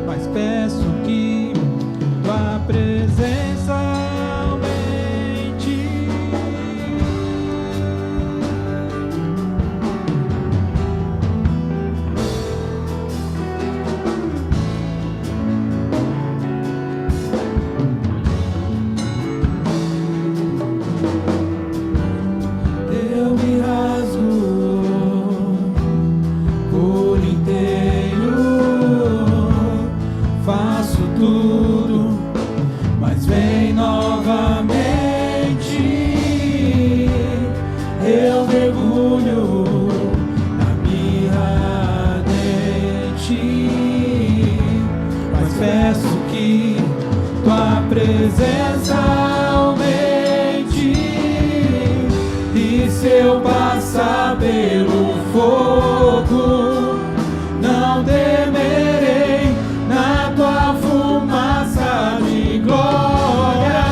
S2: mas peço que tua presença aumente. Eu me rasgo por inteiro, faço tudo, mas vem novamente. Eu mergulho na mirra ardente, mas peço que tua presença aumente. E se eu passar pelo fogo, não temerei, na tua fumaça de glória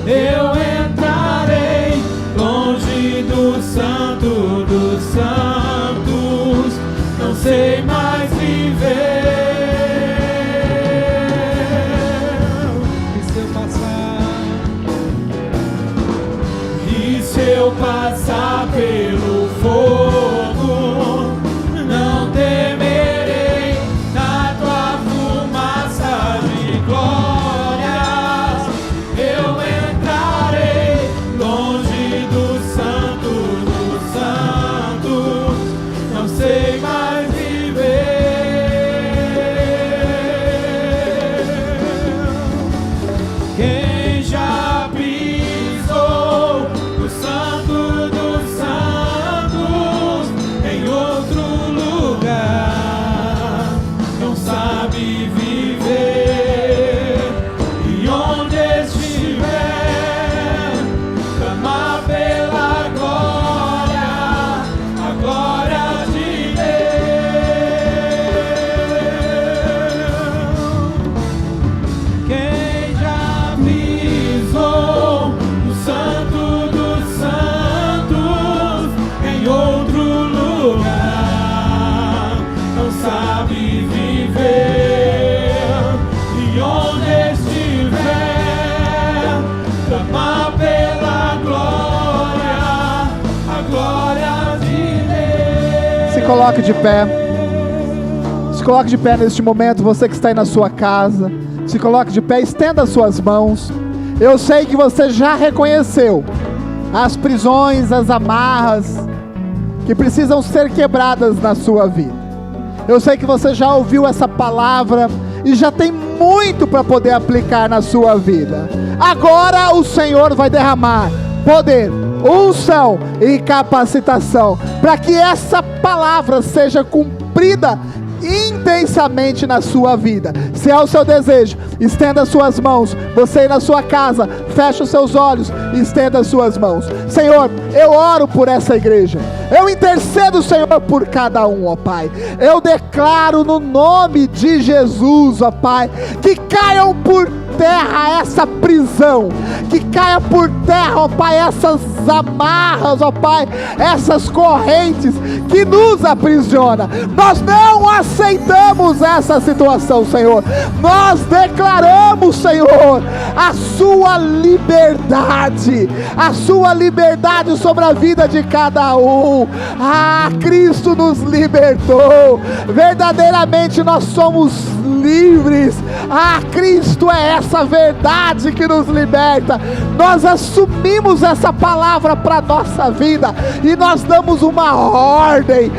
S2: eu entrarei, longe do santo dos santos, não sei mais viver. E se eu passar pelo fogo, não temerei, na tua fumaça de glórias eu entrarei, longe do santo dos santos, não sei mais viver. Quem já pisou no santo dos santos, em outro lugar, não sabe viver. E onde estiver, clama pela glória, a glória de Deus. Quem já pisou no santo dos santos, em outro lugar, não sabe viver. E onde estiver, clama pela glória, a glória de Deus.
S1: Se coloque de pé. Se coloque de pé neste momento, você que está aí na sua casa. Se coloque de pé, estenda as suas mãos. Eu sei que você já reconheceu as prisões, as amarras que precisam ser quebradas na sua vida. Eu sei que você já ouviu essa palavra e já tem muito para poder aplicar na sua vida. Agora o Senhor vai derramar poder, unção e capacitação, para que essa palavra seja cumprida intensamente na sua vida. Se é o seu desejo, estenda as suas mãos. Você aí na sua casa, fecha os seus olhos e estenda as suas mãos. Senhor, eu oro por essa igreja, eu intercedo, Senhor, por cada um, ó Pai. Eu declaro no nome de Jesus, ó Pai, que caiam por terra essa prisão, que caia por terra, ó Pai, essas amarras, ó Pai, essas correntes que nos aprisiona. Nós não aceitamos essa situação, Senhor. Nós declaramos, Senhor, a sua liberdade sobre a vida de cada um. Cristo nos libertou, verdadeiramente nós somos livres. Cristo é essa verdade que nos liberta. Nós assumimos essa palavra para a nossa vida e nós damos uma ordem,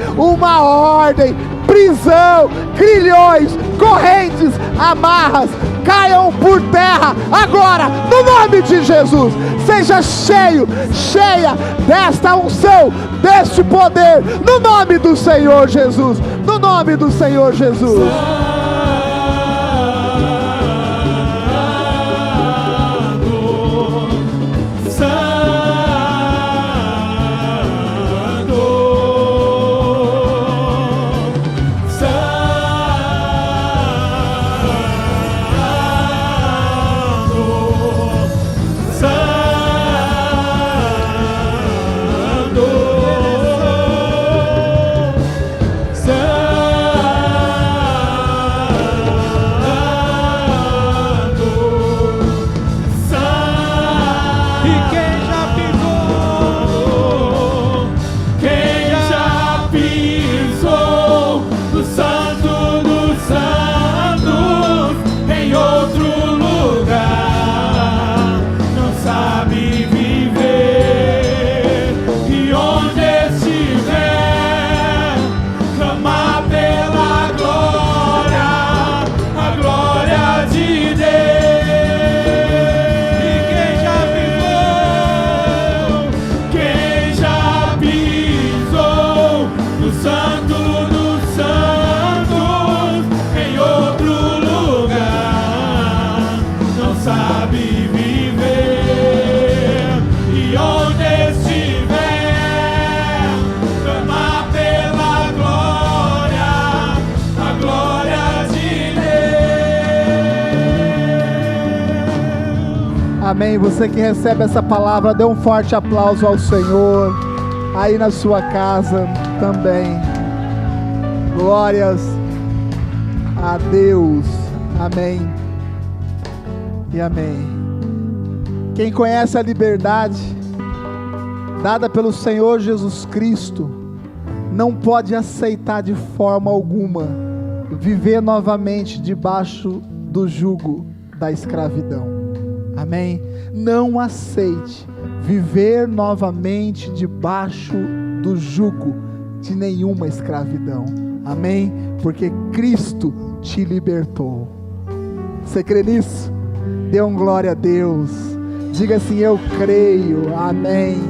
S1: prisão, grilhões, correntes, amarras, caiam por terra agora, no nome de Jesus. Seja cheia desta unção, deste poder, no nome do Senhor Jesus, no nome do Senhor Jesus. Amém. Você que recebe essa palavra, dê um forte aplauso ao Senhor. Aí na sua casa também. Glórias a Deus. Amém e amém. Quem conhece a liberdade dada pelo Senhor Jesus Cristo, não pode aceitar de forma alguma viver novamente debaixo do jugo da escravidão. Amém? Não aceite viver novamente debaixo do jugo de nenhuma escravidão. Amém? Porque Cristo te libertou. Você crê nisso? Dê um glória a Deus. Diga assim: eu creio. Amém.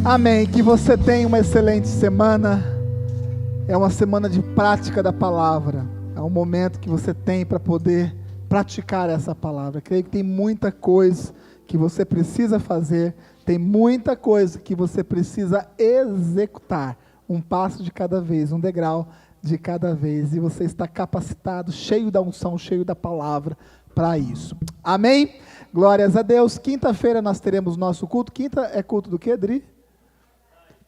S1: Amém. Que você tenha uma excelente semana. É uma semana de prática da palavra. É um momento que você tem para poder praticar essa palavra. Creio que tem muita coisa que você precisa fazer. Tem muita coisa que você precisa executar. Um passo de cada vez, um degrau de cada vez. E você está capacitado, cheio da unção, cheio da palavra para isso. Amém? Glórias a Deus. Quinta-feira nós teremos nosso culto. Quinta é culto do quê, Dri?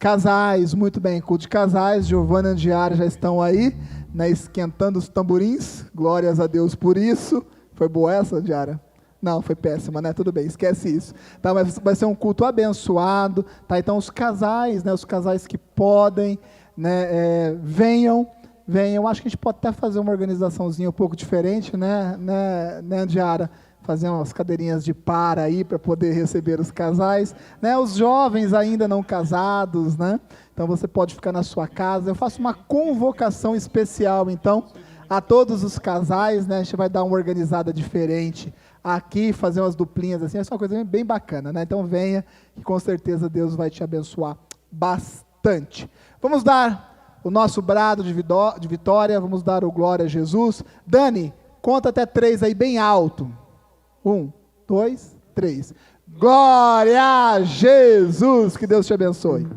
S1: Casais, muito bem, culto de casais. Giovana e Diária já estão aí, né, esquentando os tamborins. Glórias a Deus por isso. Foi boa essa, Diária? Não, foi péssima, né? Tudo bem, esquece isso. Tá, mas vai ser um culto abençoado. Tá, então os casais, né, os casais que podem, né, venham. Acho que a gente pode até fazer uma organizaçãozinha um pouco diferente, né, Diária? Fazer umas cadeirinhas de par aí para poder receber os casais, né? Os jovens ainda não casados, né? Então você pode ficar na sua casa. Eu faço uma convocação especial, então, A todos os casais, né? A gente vai dar uma organizada diferente aqui, fazer umas duplinhas assim, essa é uma coisa bem bacana, né? Então venha, que com certeza Deus vai te abençoar bastante. Vamos dar o nosso brado de vitória, vamos dar o glória a Jesus. Dani, conta até 3 aí bem alto. 1, 2, 3. Glória a Jesus, que Deus te abençoe.